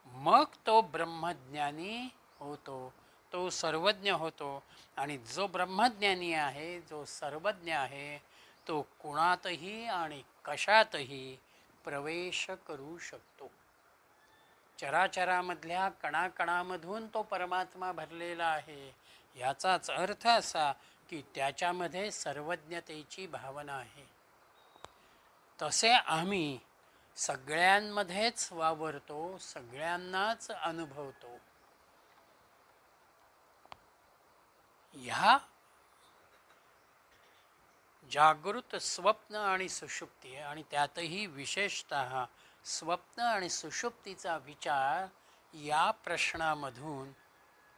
मग तो ब्रह्मज्ञानी होतो, तो सर्वज्ञ होतो. आणि जो ब्रह्मज्ञानी आहे, जो सर्वज्ञ आहे, तो कुणातही आणि कशातही प्रवेश करू शकतो. चराचरामधल्या कणाकणामधून तो परमात्मा भरलेला आहे. याचाच अर्थ असा की त्याच्यामध्ये सर्वज्ञतेची भावना आहे. तसे आम्ही सगळ्यांमध्येच वावरतो, सगळ्यांनाच अनुभवतो. ह्या जागृत, स्वप्न आणि सुषुप्ती, आणि त्यातही विशेषतः स्वप्न आणि सुषुप्तीचा विचार या प्रश्नामधून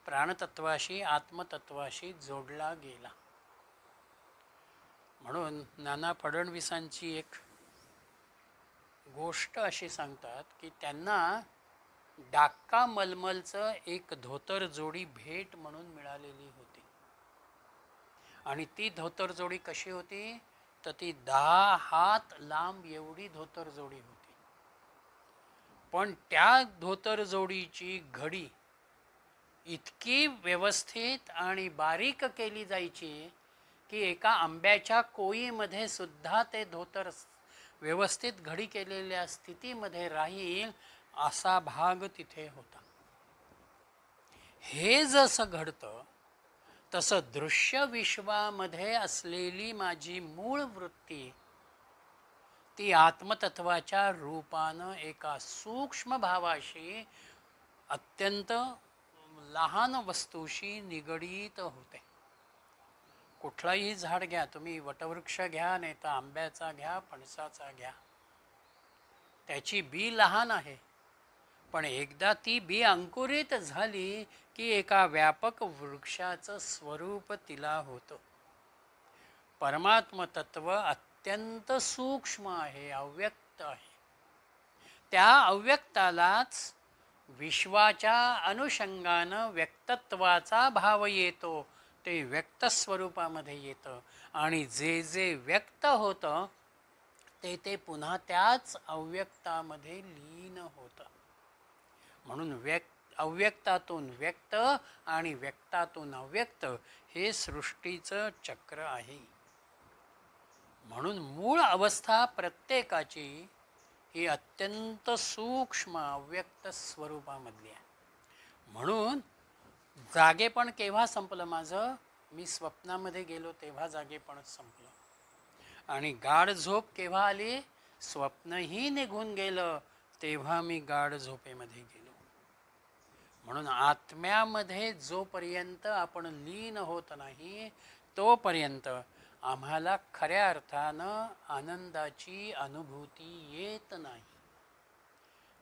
प्राणतत्वाशी, आत्मतत्वाशी जोडला गेला. म्हणून नाना फडणवीसांची एक गोष्ट अशी सांगतात की त्यांना डाक्का मलमलचं एक धोतर जोडी भेट म्हणून मिळालेली होती. आणि ती धोतर जोडी कशी होती, तर ती 10 हात लांब एवढी धोतर जोडी होती. पण त्या धोतर जोडीची घडी इतकी व्यवस्थित आणि बारीक केली जायची की एका आंब्याच्या कोईमध्ये सुद्धा ते धोतर व्यवस्थित घडी केलेल्या स्थितीमध्ये राहील असा भाग तिथे होता. हे जसं घडतं तसं दृश्य विश्वामध्ये असलेली माझी मूळ वृत्ती ती आत्मतत्वाच्या रूपानं एका सूक्ष्म भावाशी, अत्यंत लहान वस्तूशी निगडीत होते. कुठलाही झाड घ्या तुम्ही, वटवृक्ष घ्या, नाही तर आंब्याचा घ्या, फणसाचा घ्या, त्याची बी लहान आहे, पण एकदा ती बी अंकुरित झाली की एका व्यापक वृक्षाचं स्वरूप तिला होतं. परमात्म तत्व अत्यंत सूक्ष्म आहे, अव्यक्त आहे. त्या अव्यक्तालाच विश्वाच्या अनुषंगानं व्यक्तत्वाचा भाव येतो, ते व्यक्त स्वरूपामध्ये येतं. आणि जे जे व्यक्त होतं ते ते पुन्हा त्याच अव्यक्तामध्ये लीन होतं. म्हणून अव्यक्तातून व्यक्त आणि व्यक्तातून अव्यक्त हे सृष्टीचं चक्र आहे. म्हणून मूळ अवस्था प्रत्येकाची ही अत्यंत सूक्ष्म अव्यक्त स्वरूपामधली आहे. म्हणून जागेपण केव्हा संपलं माझं, मी स्वप्नामध्ये गेलो तेव्हा जागेपण संपलं. आणि गाढ झोप केव्हा आली, स्वप्नही निघून गेलं तेव्हा मी गाढ झोपेमध्ये गेलो. म्हणून आत्म्यामध्ये जोपर्यंत आपण लीन होत नाही तोपर्यंत आम्हाला खऱ्या अर्थानं आनंदाची अनुभूती येत नाही.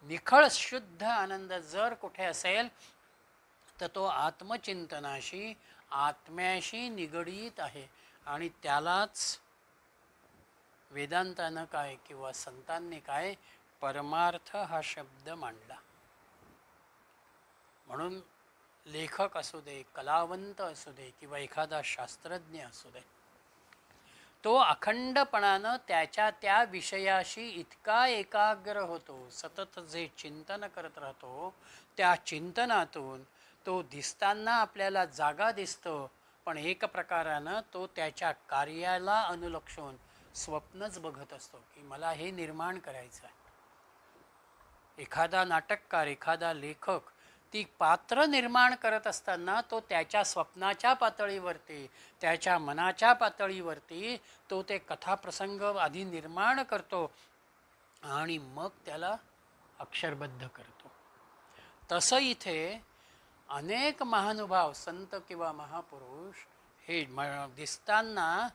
निखळ शुद्ध आनंद जर कुठे असेल तर तो आत्मचिंतनाशी, आत्म्याशी निगडीत आहे. आणि त्यालाच वेदांतानं काय किंवा संतांनी काय परमार्थ हा शब्द मांडला. म्हणून लेखक असू दे, कलावंत असू दे, किंवा एखादा शास्त्रज्ञ असू दे, तो अखंडपणानं त्याच्या त्या विषयाशी इतका एकाग्र होतो, सतत जे चिंतन करत राहतो, त्या चिंतनातून तो दिसताना आपल्याला जागा दिसतो, पण एक प्रकारानं तो त्याच्या कार्याला अनुलक्षून स्वप्नच बघत असतो की मला हे निर्माण करायचं आहे. एखादा नाटककार, एखादा लेखक ती पात्र निर्माण करत असताना तो त्याच्या स्वप्नाच्या पातळीवरती, त्याच्या मनाच्या पातळीवरती तो ते कथाप्रसंग आधी निर्माण करतो आणि मग त्याला अक्षरबद्ध करतो. तसं इथे अनेक महानुभाव, संत किंवा महापुरुष हे दिसताना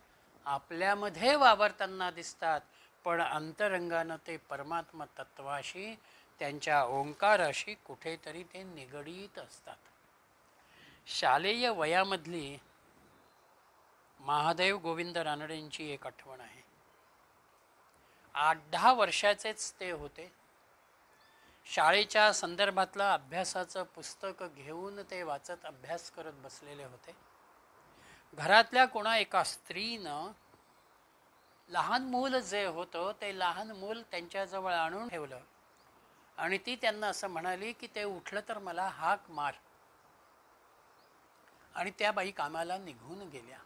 आपल्यामध्ये वावरताना दिसतात, पण अंतरंगानं ते परमात्मा तत्वाशी, त्यांच्या ओंकाराशी कुठेतरी ते निगडीत असतात. शालेय वयामधली महादेव गोविंद रानडेंची एक आठवण आहे. 8-10 वर्षाचेच ते होते. शाळेच्या संदर्भातलं अभ्यासाचं पुस्तक घेऊन ते वाचत अभ्यास करत बसलेले होते. घरातल्या कोणा एका स्त्रीनं लहान मूल जे होतं ते लहान मूल त्यांच्याजवळ आणून ठेवलं आणि ती त्यांना असं म्हणाली की ते उठलं तर मला हाक मार. आणि त्या बाई कामाला निघून गेल्या.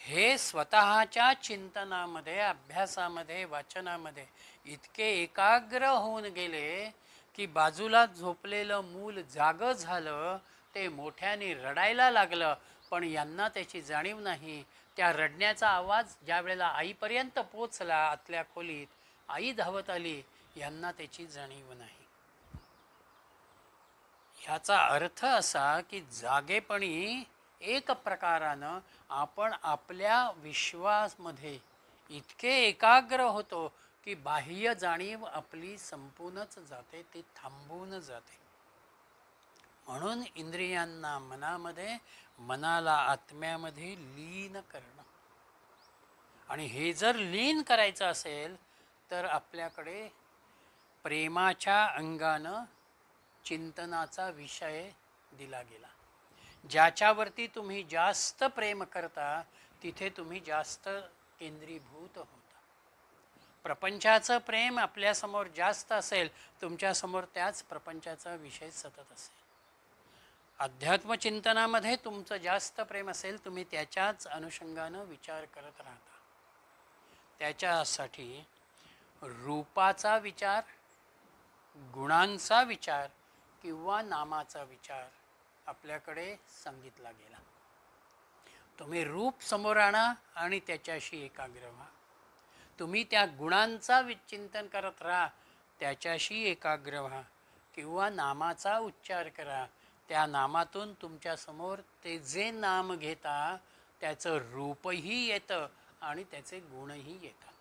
हे स्वतःच्या चिंतनामध्ये, अभ्यासामध्ये, वाचनामध्ये इतके एकाग्र होऊन गेले की बाजूला झोपलेलं मूल जागं झालं, ते मोठ्याने रडायला लागलं, पण यांना त्याची जाणीव नाही. त्या रडण्याचा आवाज ज्या वेळेला आईपर्यंत पोचला आतल्या खोलीत, आई धावत आली, यांना त्याची जाणीव नाही. ह्याचा अर्थ असा की जागेपणी एक प्रकारानं आपण आपल्या विश्वासमध्ये इतके एकाग्र होतो की बाह्य जाणीव आपली संपूनच जाते, ती थांबून जाते. म्हणून इंद्रियांना मनामध्ये, मनाला आत्म्यामध्ये लीन करणं. आणि हे जर लीन करायचं असेल तर आपल्याकडे प्रेमाच्या अंगानं चिंतनाचा विषय दिला गेला. ज्याच्यावरती तुम्ही जास्त प्रेम करता तिथे तुम्ही जास्त केंद्रीभूत होता. प्रपंचाचं प्रेम आपल्यासमोर जास्त असेल, तुमच्यासमोर त्याच प्रपंचाचा विषय सतत असेल. अध्यात्मचिंतनामध्ये तुमचं जास्त प्रेम असेल, तुम्ही त्याच्याच अनुषंगानं विचार करत राहता. त्याच्यासाठी रूपाचा विचार, गुणांचा विचार किंवा नामाचा विचार आपल्याकडे सांगितला गेला. तुम्ही रूप समोर आणा आणि त्याच्याशी एकाग्र व्हा. तुम्ही त्या गुणांचा चिंतन करत राहा, त्याच्याशी एकाग्र व्हा. किंवा नामाचा उच्चार करा, त्या नामातून तुमच्यासमोर ते जे नाम घेता त्याचं रूपही येतं आणि त्याचे गुणही येतात.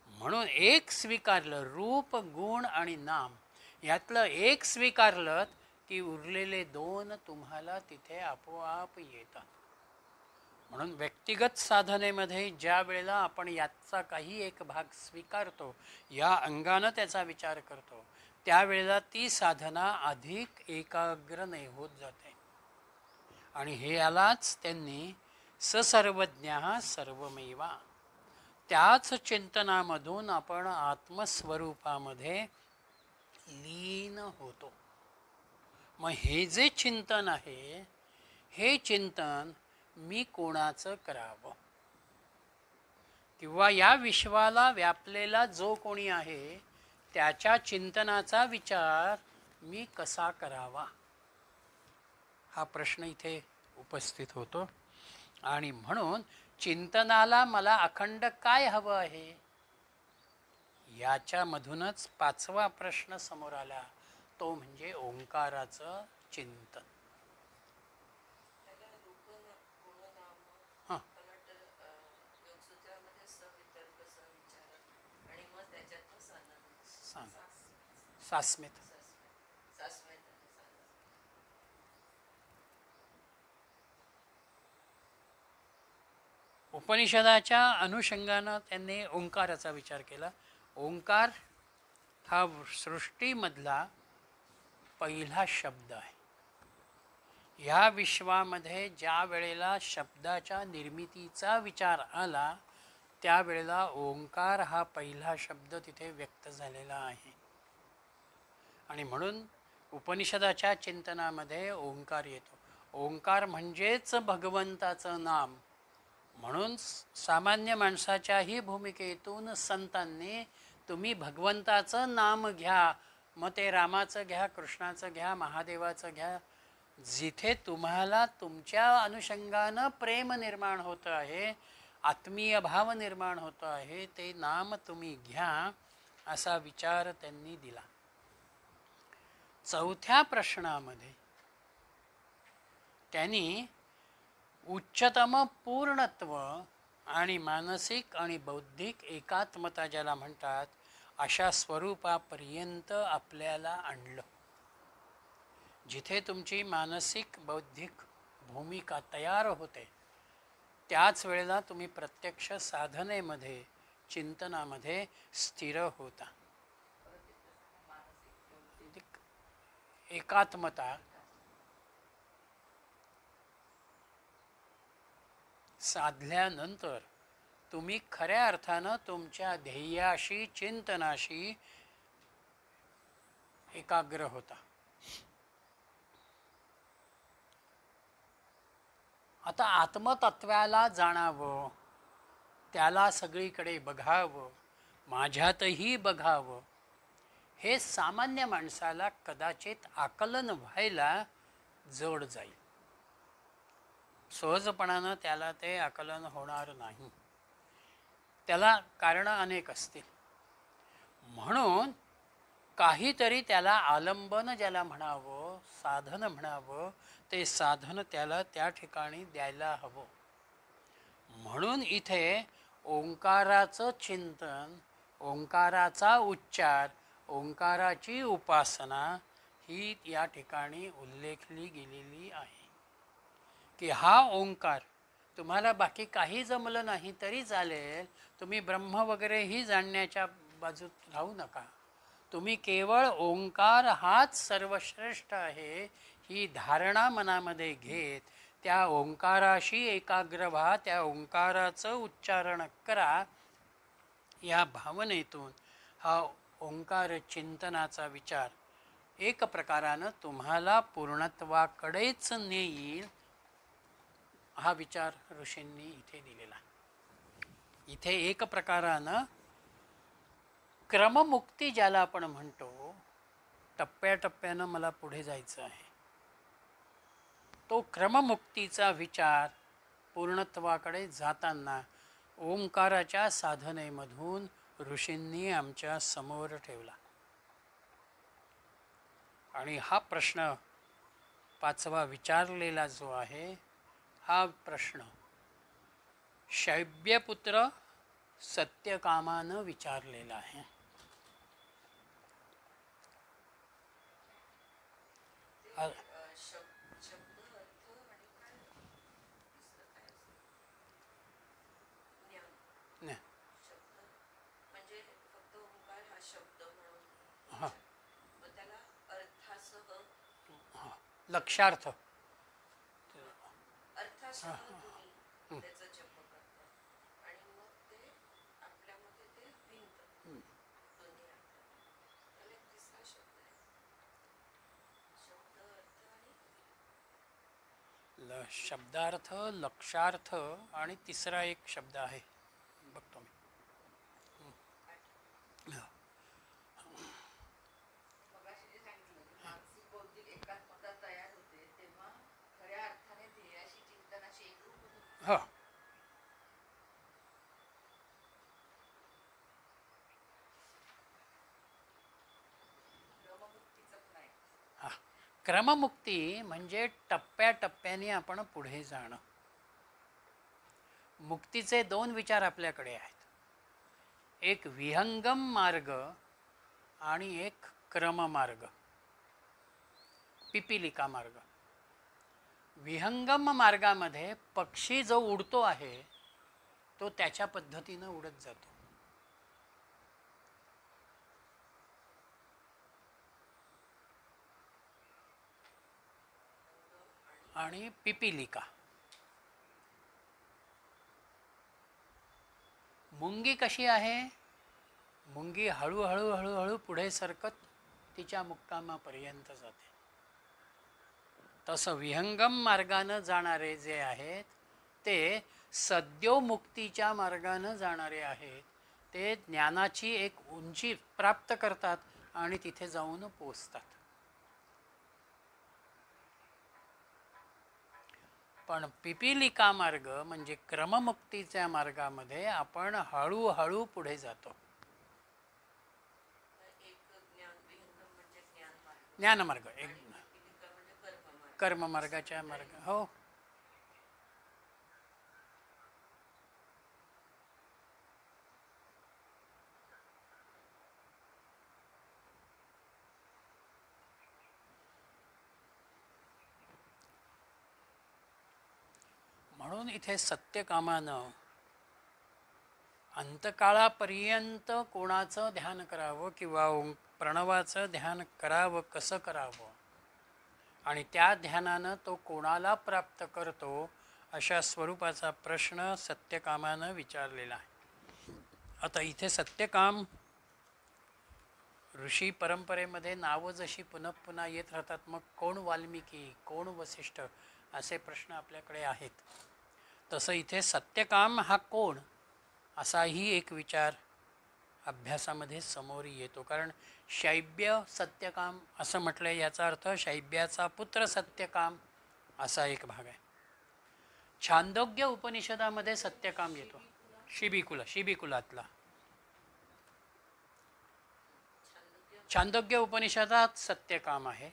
म्हणून एक स्वीकारलं, रूप, गुण आणि नाम यातलं एक स्वीकारलं की उरलेले दोन तुम्हाला तिथे आपोआप येतात. म्हणून व्यक्तिगत साधनेमध्ये ज्या वेळेला आपण याचा काही एक भाग स्वीकारतो, या अंगानं त्याचा विचार करतो, त्यावेळेला ती साधना अधिक एकाग्रने होत जाते. आणि हे यालाच त्यांनी ससर्वज्ञः सर्वमेवा, त्याच चिंतनामधून आपण आत्मस्वरूपामध्ये लीन होतो. मग हे जे चिंतन आहे, हे चिंतन मी कोणाचं करावं, किंवा या विश्वाला व्यापलेला जो कोणी आहे त्याच्या चिंतनाचा विचार मी कसा करावा, हा प्रश्न इथे उपस्थित होतो. आणि म्हणून चिंतनाला मला अखंड काय हवं आहे, याच्यामधूनच पाचवा प्रश्न समोर आला, तो म्हणजे ओंकाराचं चिंतन. हां, सास्मित. उपनिषदाच्या अनुषंगानं त्यांनी ओंकाराचा विचार केला. ओंकार हा सृष्टीमधला पहिला शब्द आहे. ह्या विश्वामध्ये ज्या वेळेला शब्दाच्या निर्मितीचा विचार आला, त्यावेळेला ओंकार हा पहिला शब्द तिथे व्यक्त झालेला आहे. आणि म्हणून उपनिषदाच्या चिंतनामध्ये ओंकार येतो. ओंकार म्हणजेच भगवंताचं नाम. म्हणून सामान्य माणसाच्याही भूमिकेतून संतांनी तुम्ही भगवंताचं नाम घ्या, मग ते रामाचं घ्या, कृष्णाचं घ्या, महादेवाचं घ्या, जिथे तुम्हाला तुमच्या अनुषंगानं प्रेम निर्माण होतं आहे, आत्मीय भाव निर्माण होतो आहे, ते नाम तुम्ही घ्या, असा विचार त्यांनी दिला. चौथ्या प्रश्नामध्ये त्यांनी उच्चतम पूर्णत्व आणि मानसिक आणि बौद्धिक एकात्मता ज्याला म्हणतात, अशा स्वरूपापर्यंत आपल्याला आणलं. जिथे तुमची मानसिक बौद्धिक भूमिका तयार होते, त्याच वेळेला तुम्ही प्रत्यक्ष साधनेमध्ये, चिंतनामध्ये स्थिर होता. एकात्मता साधल्यानंतर तुम्ही खऱ्या अर्थानं तुमच्या ध्येयाशी चिंतनाशी एकाग्र होता. आता आत्मतत्वाला जाणावं, त्याला सगळीकडे बघावं, माझ्यातही बघावं, हे सामान्य माणसाला कदाचित आकलन व्हायला जड जाईल. सहजपणानं त्याला ते आकलन होणार नाही. त्याला कारणं अनेक असतील. म्हणून काहीतरी त्याला आलंबन ज्याला म्हणावं, साधन म्हणावं, ते साधन त्याला त्या ठिकाणी द्यायला हवं. म्हणून इथे ओंकाराचं चिंतन, ओंकाराचा उच्चार, ओंकाराची उपासना ही या ठिकाणी उल्लेखली गेलेली आहे की हा ओंकार तुम्हाला बाकी काही जमलं नाही तरी चालेल, तुम्ही ब्रह्म वगैरेही जाणण्याच्या बाजूत राहू नका. तुम्ही केवळ ओंकार हाच सर्वश्रेष्ठ आहे ही धारणा मनामध्ये घेत त्या ओंकाराशी एकाग्र व्हा, त्या ओंकाराचं उच्चारण करा. या भावनेतून हा ओंकार चिंतनाचा विचार एक प्रकारानं तुम्हाला पूर्णत्वाकडेच नेईल. हा विचार ऋषींनी इथे दिलेला. इथे एक प्रकारानं क्रममुक्ती ज्याला आपण म्हणतो, टप्प्याटप्प्यानं मला पुढे जायचं आहे, तो क्रममुक्तीचा विचार पूर्णत्वाकडे जाताना ओंकाराच्या साधनेमधून ऋषींनी आमच्या समोर ठेवला. आणि हा प्रश्न पाचवा विचारलेला जो आहे, हा प्रश्न शैब्यपुत्र सत्यकामानं विचारलेला आहे. लक्षार्थ शब्दार्थ, लक्षार्थ आणि तिसरा एक शब्द आहे, बघतो मी. हो, क्रममुक्ती म्हणजे टप्प्याटप्प्याने आपण पुढे जाणं. मुक्तीचे दोन विचार आपल्याकडे आहेत, एक विहंगम मार्ग आणि एक क्रममार्ग, पिपीलिका मार्ग. विहंगम मार्गामध्ये पक्षी जो उडतो आहे तो त्याच्या पद्धतीनं उडत जातो. आणि पिपीलिका, मुंगी कशी आहे, मुंगी हळूहळू हळूहळू पुढे सरकत तिच्या मुक्कामापर्यंत जाते. तसं विहंगम मार्गानं जाणारे जे आहेत ते सद्योमुक्तीच्या मार्गानं जाणारे आहेत. ते ज्ञानाची एक उंची प्राप्त करतात आणि तिथे जाऊन पोचतात. पण पिपीलिका मार्ग म्हणजे क्रममुक्तीच्या मार्गामध्ये आपण हळूहळू पुढे जातो. ज्ञानमार्ग, एक कर्ममार्गाच्या मार्ग. हो, म्हणून इथे सत्यकामानं अंतकाळापर्यंत कोणाचं ध्यान करावं किंवा प्रणवाचं ध्यान करावं, कसं करावं, आणि त्या ध्यानानं तो कोणाला प्राप्त करतो अशा स्वरूपाचा प्रश्न सत्यकामानं विचारलेला आहे. आता इथे सत्यकाम ऋषी परंपरेमध्ये नावं जशी पुन्हा पुन्हा येत राहतात, मग कोण वाल्मिकी, कोण वसिष्ठ असे प्रश्न आपल्याकडे आहेत. तसं इथे सत्यकाम हा कोण असाही एक विचार अभ्यासामध्ये समोर येतो. कारण शैब्य सत्यकाम असं म्हटलं, याचा अर्थ शैब्याचा पुत्र सत्यकाम असा एक भाग आहे. छांदोग्य उपनिषदामध्ये सत्यकाम येतो, शिबिकुलातला. छांदोग्य उपनिषदात सत्यकाम आहे,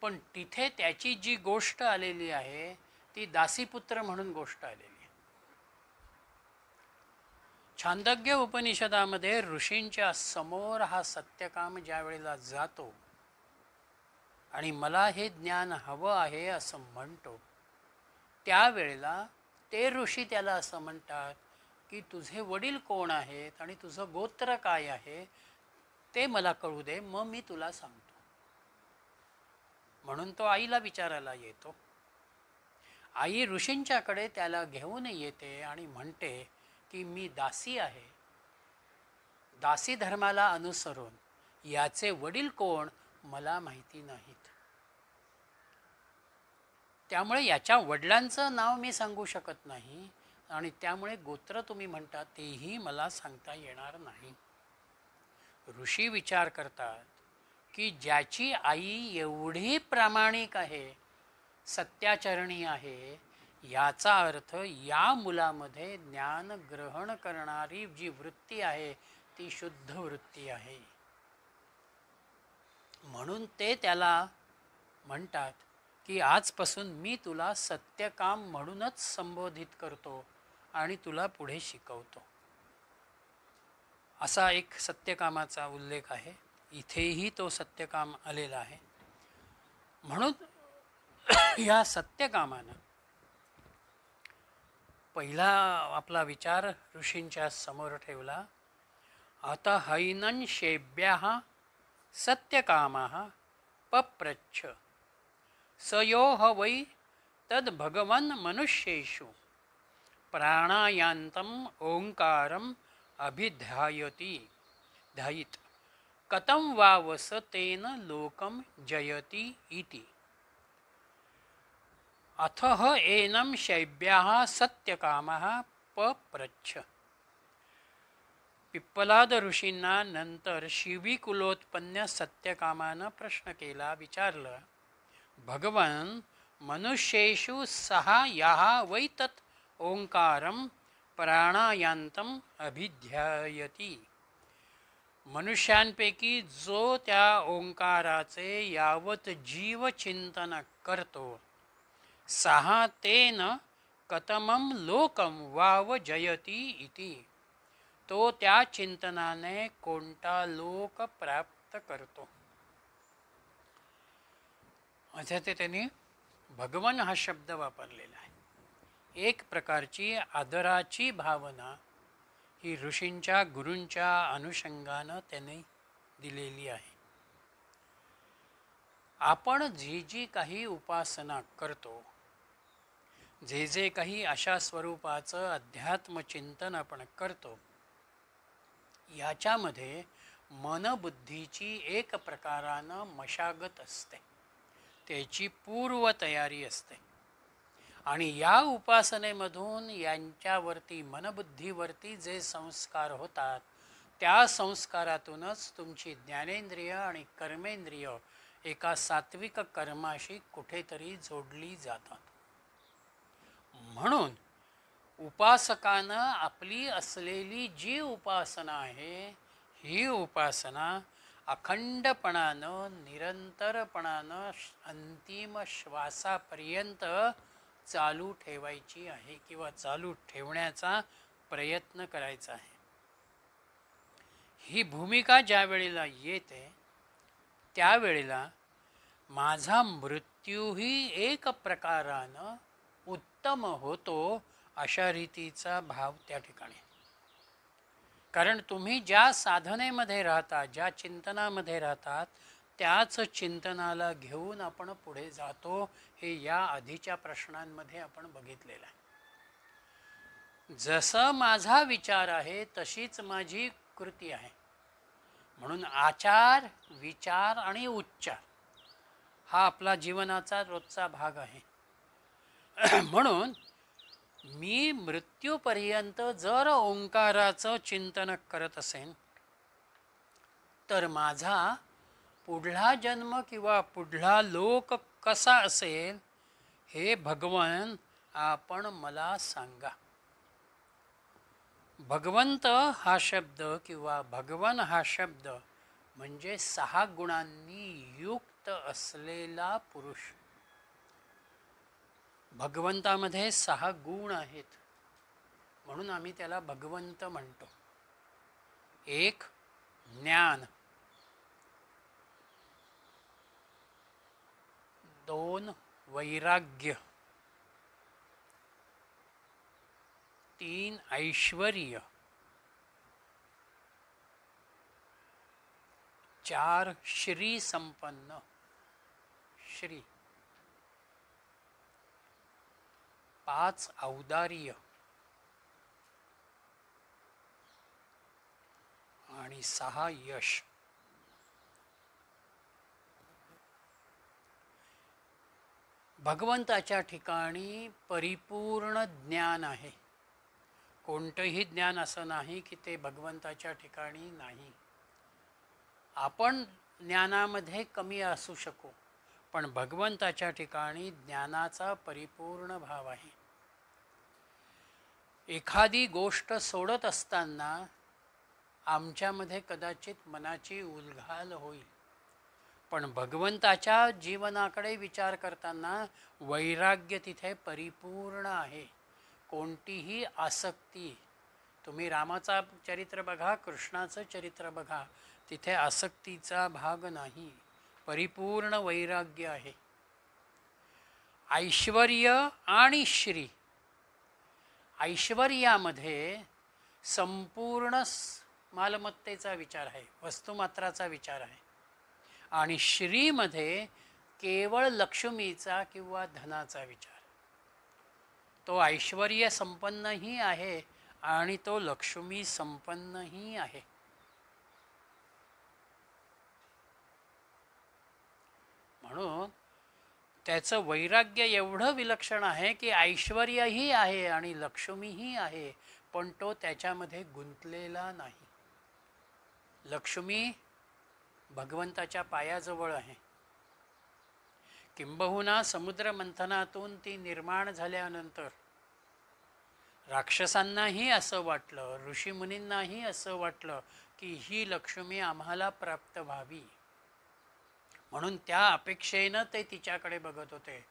पण तिथे त्याची जी गोष्ट आलेली आहे ती दासीपुत्र म्हणून गोष्ट आलेली आहे. छांदोग्य उपनिषदामध्ये ऋषींच्या समोर हा सत्यकाम ज्या वेळेला जातो आणि मला हे ज्ञान हवं आहे असं म्हणतो, त्यावेळेला ते ऋषी त्याला असं म्हणतात की तुझे वडील कोण आहेत आणि तुझं गोत्र काय आहे ते मला कळू दे, मग मी तुला सांगतो. म्हणून तो आईला विचारायला येतो. आई ऋषींच्याकडे त्याला घेऊन येते आणि म्हणते की मी दासी आहे, दासी धर्माला अनुसरून याचे वडील कोण मला माहिती नाहीत, त्यामुळे याच्या वडिलांचं नाव मी सांगू शकत नाही आणि त्यामुळे गोत्र तुम्ही म्हणता तेही मला सांगता येणार नाही. ऋषी विचार करतात की ज्याची आई एवढी प्रामाणिक आहे, सत्याचरणी आहे, याचा अर्थ या मुलामध्ये ज्ञान ग्रहण करणारी जी वृत्ती आहे ती शुद्ध वृत्ती आहे. म्हणून ते त्याला म्हणतात की आजपासून मी तुला सत्यकाम म्हणूनच संबोधित करतो आणि तुला पुढे शिकवतो. असा एक सत्यकामाचा उल्लेख आहे. इथेही तो सत्यकाम आलेला आहे. म्हणून या सत्यकामानं पहिला आपला विचार ऋषींच्या समोर ठेवला. आता हैनं शेभ्याः सत्यकामाः पप्रच्छ सयो ह वै तद भगवन् मनुष्येषु प्राणायान्तम् ओंकारम् अभिध्यायति ध्यायित कथं वा वस तेन लोकं जयति इति. अथः एनं शैब्याः सत्यकामः पप्रच्छ. पिप्पलाद ऋषींना नंतर शिबिकुलोत्पन्न सत्यकामानं प्रश्न केला, विचारलं, भगवान मनुष्येषु सहा याः वै तत् ओंकारं प्राणायान्तम् अभिध्यायति. मनुष्यांपैकी जो त्या ओंकाराचे यावत जीवचिंतन करतो, सहा तेन कतमं लोकं वाव जयति इति. तो त्या चिंतनाने कोणता लोक प्राप्त करतो. असे ते त्यांनी भगवान हा शब्द वापरलेला आहे. एक प्रकारची आदराची भावना ही ऋषींच्या गुरूंच्या अनुषंगानं त्यांनी दिलेली आहे. आपण जी जी काही उपासना करतो, जे जे काही अशा स्वरूपाचं अध्यात्मचिंतन आपण करतो, याच्यामध्ये मनबुद्धीची एक प्रकारानं मशागत असते, त्याची पूर्वतयारी असते. आणि या उपासनेमधून यांच्यावरती मनबुद्धीवरती जे संस्कार होतात, त्या संस्कारातूनच तुमची ज्ञानेंद्रिय आणि कर्मेंद्रिय एका सात्विक कर्माशी कुठेतरी जोडली जातात. म्हणून उपासकानं आपली असलेली जी उपासना आहे, ही उपासना अखंडपणानं निरंतरपणानं अंतिम श्वासापर्यंत चालू ठेवायची आहे किंवा चालू ठेवण्याचा प्रयत्न करायचा आहे. ही भूमिका ज्या वेळेला येते त्यावेळेला माझा मृत्यूही एक प्रकारानं उत्तम होतो अशा रीतीचा भाव त्या ठिकाणी. कारण तुम्ही ज्या साधनेमध्ये राहता, ज्या चिंतनामध्ये राहतात, त्याच चिंतनाला घेऊन आपण पुढे जातो, हे या आधीच्या प्रश्नांमध्ये आपण बघितलेलं आहे. जसं माझा विचार आहे तशीच माझी कृती आहे. म्हणून आचार, विचार आणि उच्चार हा आपला जीवनाचा रोजचा भाग आहे. म्हणून मी मृत्यूपर्यंत जर ओंकाराचं चिंतन करत असेन तर माझा पुढला जन्म किंवा पुढला लोक कसा असेल हे भगवान आपण मला सांगा. भगवंत हा शब्द किंवा भगवान हा शब्द म्हणजे 6 गुणांनी युक्त असलेला पुरुष. भगवंतामध्ये 6 गुण आहेत म्हणून आम्ही त्याला भगवंत म्हणतो. 1 ज्ञान, 2 वैराग्य, 3 ऐश्वर्य, 4 श्री संपन्न, श्री, 5 औदार्य आणि 6 यश. भगवंताच्या ठिकाणी परिपूर्ण ज्ञान आहे. कोणतंही ज्ञान असं नाही की ते भगवंताच्या ठिकाणी नाही. आपण ज्ञानामध्ये कमी असू शकू पण भगवंताच्या ठिकाणी ज्ञानाचा परिपूर्ण भाव आहे. एखादी गोष्ट सोडत असताना आमच्यामध्ये कदाचित मनाची उलघाल होईल पण भगवंताच्या जीवनाकडे विचार करताना वैराग्य तिथे परिपूर्ण आहे. कोणतीही आसक्ती, तुम्ही रामाचा चरित्र बघा, कृष्णाचं चरित्र बघा, तिथे आसक्तीचा भाग नाही, परिपूर्ण वैराग्य आहे. ऐश्वर्य आणि श्री, ऐश्वर्यामध्ये संपूर्ण मालमत्तेचा विचार आहे, वस्तुमात्राचा विचार आहे आणि श्रीमध्ये केवळ लक्ष्मीचा किंवा धनाचा विचार. तो ऐश्वर्य संपन्नही आहे आणि तो लक्ष्मी संपन्नही आहे. म्हणून त्याचं वैराग्य एवढं विलक्षण आहे की ऐश्वर्यही आहे आणि लक्ष्मीही आहे पण तो त्याच्यामध्ये गुंतलेला नाही. लक्ष्मी भगवंताच्या पायाजवळ आहे. किंबहुना समुद्र मंथनातून ती निर्माण झाल्यानंतर राक्षसांनाही असं वाटलं, ऋषीमुनींनाही असं वाटलं की ही लक्ष्मी आम्हाला प्राप्त व्हावी म्हणून त्या अपेक्षेनं ते तिच्याकडे बघत होते.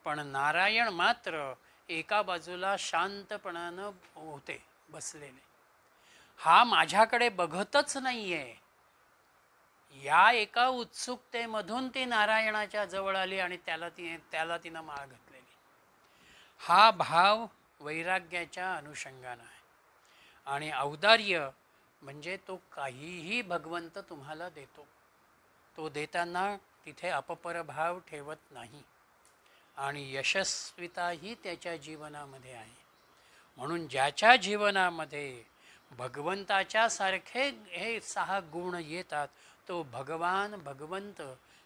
पण नारायण मात्र एका बाजूला शांतपणानं होते बसलेले. हा माझ्याकडे बघतच नाहीये, या एका उत्सुकतेमधून ती नारायणाच्या जवळ आली आणि त्याला तिनं माळ घातलेली. हा भाव वैराग्याच्या अनुषंगानं आहे. आणि औदार्य म्हणजे तो काहीही भगवंत तुम्हाला देतो, तो देताना तिथे अपपरभाव ठेवत नाही आणि यशस्विताही त्याच्या जीवनामध्ये आहे. म्हणून ज्याच्या जीवनामध्ये भगवंताच्या सारखे हे 6 गुण येतात तो भगवान, भगवंत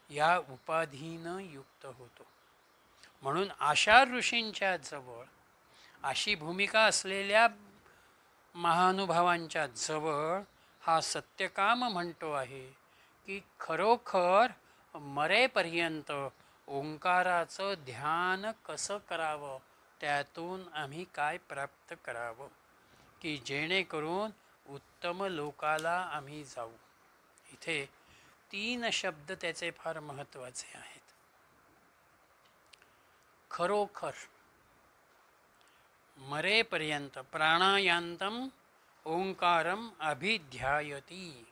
या उपाधीनं युक्त होतो. म्हणून अशा ऋषींच्या जवळ, अशी भूमिका असलेल्या महानुभावांच्या जवळ हा सत्यकाम म्हणतो आहे की खरोखर मरेपर्यंत ओंकाराचं ध्यान कसं करावं, त्यातून आम्ही काय प्राप्त करावं की जेणेकरून उत्तम लोकाला आम्ही जाऊ. इथे 3 शब्द त्याचे फार महत्त्वाचे आहेत. खरोखर, मरेपर्यंत, प्राणायांतम ओंकारम अभिध्यायती.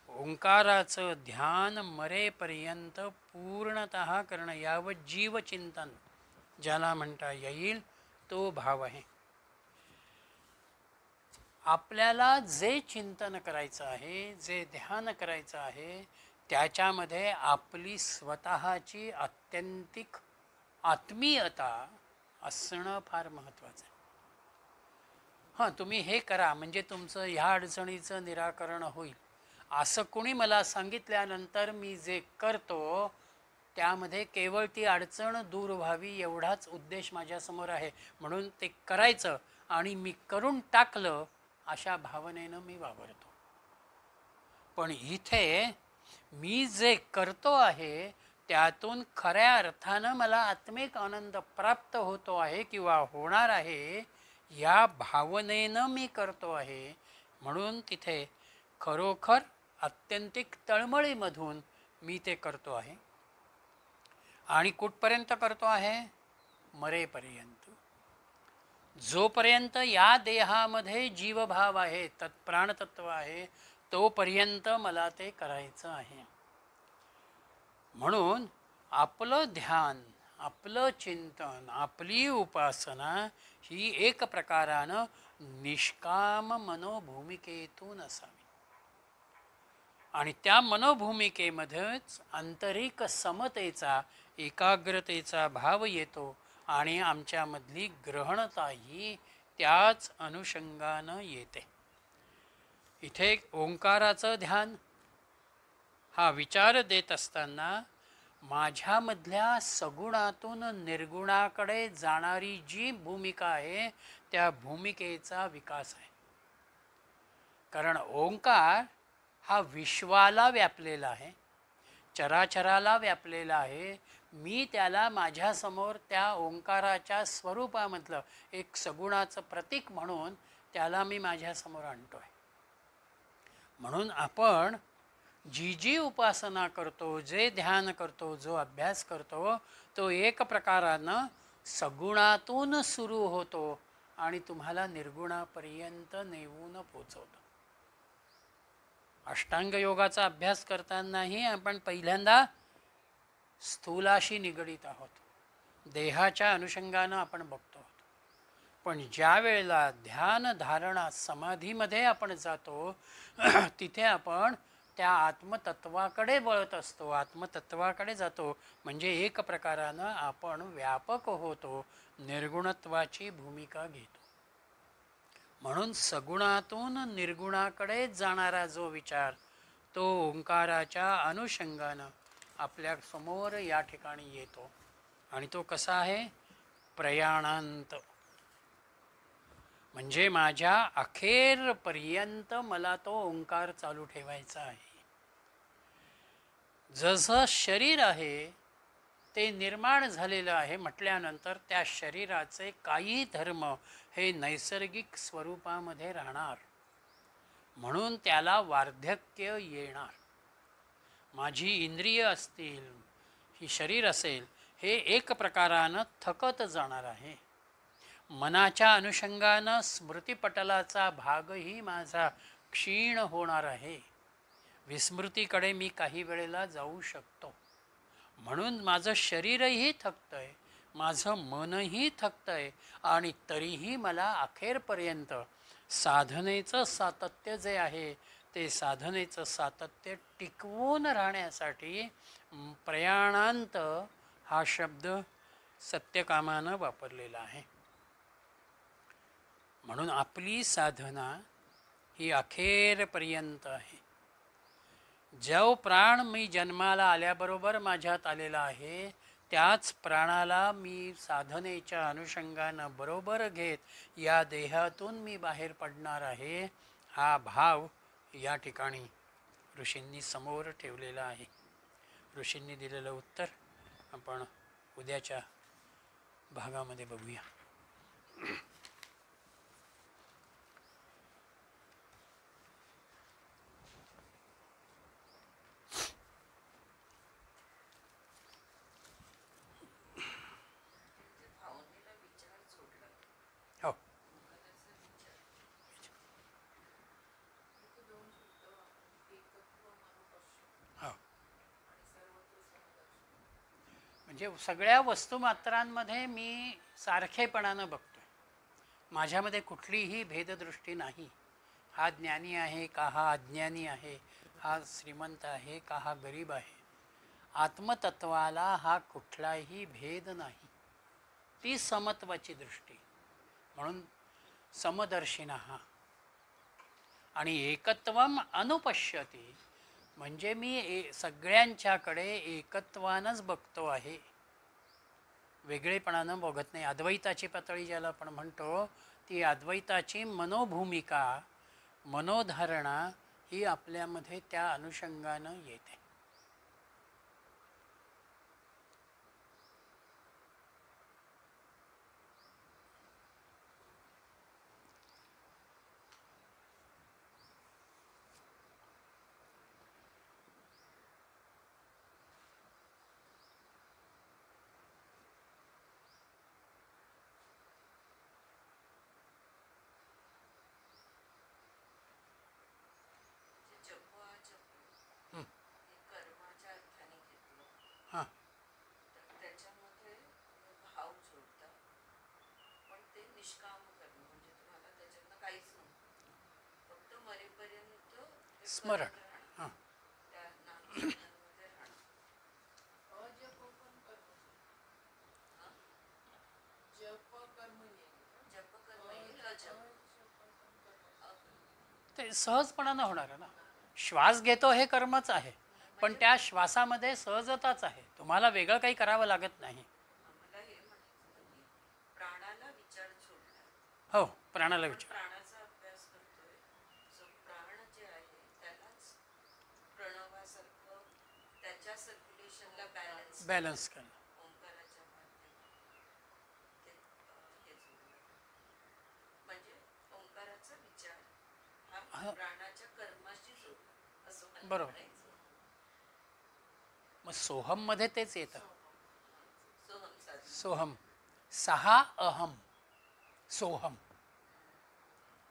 ओंकाराचं ध्यान मरेपर्यंत पूर्णतः करणं, यावं जीवचिंतन ज्याला म्हणता येईल तो भाव आहे. आपल्याला जे चिंतन करायचं आहे, जे ध्यान करायचं आहे त्याच्यामध्ये आपली स्वतःची आत्यंतिक आत्मीयता असणं फार महत्त्वाचं आहे. हां, तुम्ही हे करा म्हणजे तुमचं ह्या अडचणीचं निराकरण होईल असं कोणी मला सांगितल्यानंतर मी जे करतो त्यामध्ये केवळ ती अडचण दूर व्हावी एवढाच उद्देश माझ्यासमोर आहे म्हणून ते करायचं आणि मी करून टाकलं अशा भावनेनं मी वावरतो. पण इथे मी जे करतो आहे त्यातून खऱ्या अर्थानं मला आत्मिक आनंद प्राप्त होतो आहे किंवा होणार आहे या भावनेनं मी करतो आहे. म्हणून तिथे खरोखर आत्यंतिक तळमळीमधून मी ते करतो आहे. आणि कुठपर्यंत करतो आहे? मरेपर्यंत. जोपर्यंत या देहामध्ये जीवभाव आहे, प्राणतत्व आहे, तोपर्यंत मला ते करायचं आहे. म्हणून आपलं ध्यान, आपलं चिंतन, आपली उपासना ही एक प्रकारानं निष्काम मनोभूमिकेतून असावी. आणि त्या मनोभूमिकेमध्येच आंतरिक समतेचा, एकाग्रतेचा भाव येतो आणि आमच्यामधली ग्रहणताही त्याच अनुषंगानं येते. इथे ओंकाराचं ध्यान हा विचार देत असताना माझ्यामधल्या सगुणातून निर्गुणाकडे जाणारी जी भूमिका आहे त्या भूमिकेचा विकास आहे. कारण ओंकार हा विश्वाला व्यापलेला आहे, चराचराला व्यापलेला आहे. मी त्याला माझ्यासमोर त्या ओंकाराच्या स्वरूपामधलं एक सगुणाचं प्रतीक म्हणून त्याला मी माझ्यासमोर आणतो आहे. म्हणून आपण जी जी उपासना करतो, जे ध्यान करतो, जो अभ्यास करतो तो एक प्रकारानं सगुणातून सुरू होतो आणि तुम्हाला निर्गुणापर्यंत नेऊन पोचवतो. अष्टांग योगाचा अभ्यास करतानाही आपण पहिल्यांदा स्थूलाशी निगडीत आहोत, देहाच्या अनुषंगानं आपण बघतो. पण ज्या वेळेला ध्यान धारणा समाधीमध्ये आपण जातो तिथे आपण त्या आत्मतत्वाकडे वळत असतो, आत्मतत्वाकडे जातो. म्हणजे एक प्रकारानं आपण व्यापक होतो, निर्गुणत्वाची भूमिका घेतो. म्हणून सगुणातून निर्गुणाकडे जाणारा जो विचार तो ओंकाराच्या अनुषंगानं आपल्या समोर या ठिकाणी येतो. आणि तो कसा आहे? प्रयाणांत. म्हणजे माझ्या अखेरपर्यंत मला तो ओंकार चालू ठेवायचा आहे. जसं शरीर आहे ते निर्माण झालेलं आहे म्हटल्यानंतर त्या शरीराचे काही धर्म हे नैसर्गिक स्वरूपामध्ये राहणार, म्हणून त्याला वार्धक्य येणार. माझी इंद्रिय असतील, ही शरीर असेल, हे एक प्रकारानं थकत जाणार आहे. मनाच्या अनुषंगानं स्मृतिपटलाचा भागही माझा क्षीण होणार आहे. विस्मृतीकडे मी काही वेळेला जाऊ शकतो. म्हणून माझं शरीरही थकतंय, माझं मनही थकतंय आणि तरीही मला अखेरपर्यंत साधनेचं सातत्य जे आहे ते साधनेचं सातत्य टिकवून राहण्यासाठी प्रयाणांत हा शब्द सत्यकामानं वापरलेला आहे. म्हणून आपली साधना ही अखेरपर्यंत आहे. जो प्राण मी जन्माला आल्याबरोबर माझ्यात आलेला आहे त्याच प्राणाला मी साधनेच्या अनुषंगानं बरोबर घेत या देहातून मी बाहेर पडणार आहे, हा भाव या ठिकाणी ऋषींनी समोर ठेवलेला आहे. ऋषींनी दिलेलं उत्तर आपण उद्याच्या भागामध्ये बघूया. हो, हो. म्हणजे सगळ्या वस्तुमात्रांमध्ये मी सारखेपणानं बघतोय, माझ्यामध्ये कुठलीही भेददृष्टी नाही. हा ज्ञानी आहे का हा अज्ञानी आहे, हा श्रीमंत आहे का हा गरीब आहे. आत्मतत्वाला हा कुठलाही भेद नाही. ती समत्वाची दृष्टी, म्हणून समदर्शिना. आणि एकत्वम अनुपश्यती म्हणजे मी सगळ्यांच्याकडे एकत्वानंच बघतो आहे, वेगळेपणानं बघत नाही. अद्वैताची पातळी ज्याला आपण म्हणतो, ती अद्वैताची मनोभूमिका, मनोधारणा ही आपल्यामध्ये त्या अनुषंगानं येते. हां त्याच्यामध्ये भाव जोडतात, पण ते निष्काम करणं म्हणजे तुम्हाला त्याच्यातनं काहीच नको, फक्त मरेपर्यंत स्मरण. हां त्या नामस्मरणामध्ये राहणं. अजप पण कर्म, जप कर्म येईल, जप कर्म येईल, अजप ते सहजपणानं होणार आहे ना. श्वास घेतो हे कर्मच आहे, पण त्या श्वासामध्ये सहजताच आहे. तुम्हाला वेगळं काही करावं लागत नाही. मला हे म्हणायचं की प्राणाला विचार सोडला. हो, प्राणाला विचार. प्राणाचा अभ्यास करतोय, जो प्राण जे आहे त्यालाच प्रणवासारखं त्याच्या सर्क्युलेशनला बॅलन्स करणं. ओंकाराच्या माध्यमातून ते हे जोडलं. म्हणजे ओंकाराचा विचार हा प्राणाच्या कर्माशी जोडला असं मला बरोबर. म्हणायचं. मग सोहम मध्ये तेच येतं. सोहम साधना. सोहम, सहा अहम, सोहम,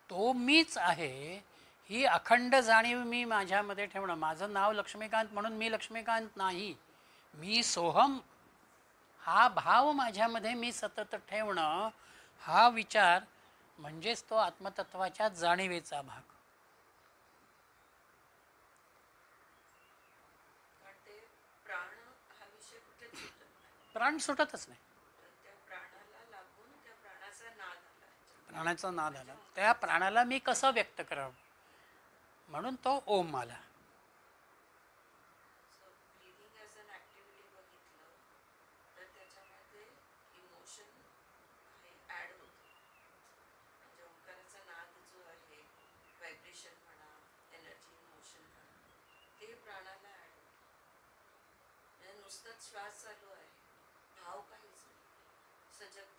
तो मीच आहे ही अखंड जाणीव मी माझ्यामध्ये ठेवणं. माझं नाव लक्ष्मीकांत म्हणून मी लक्ष्मीकांत नाही, मी सोहम हा भाव माझ्यामध्ये मी सतत ठेवणं, हा विचार म्हणजेच तो आत्मतत्वाच्या जाणीवेचा भाग. कारण ते प्राण हा विषय कुठेच सुटत नाही. प्राण सुटतच नाही. तर त्या प्राणाला लागून त्या प्राणाचा नाद आला. प्राणाचा नाद आला, त्या प्राणाला मी कसं व्यक्त करावं म्हणून तो ओम आला. So breathing as an activity बघितलं तर त्याच्यामध्ये इमोशन हे ॲड होतं. म्हणजे ओंकाराचा नाद जो आहे, व्हायब्रेशन म्हणा, एनर्जी, इमोशन म्हणा, ते प्राणाला ॲड होतं. म्हणजे नुसतंच श्वास चालू आहे, भाव काहीच नाही, सजग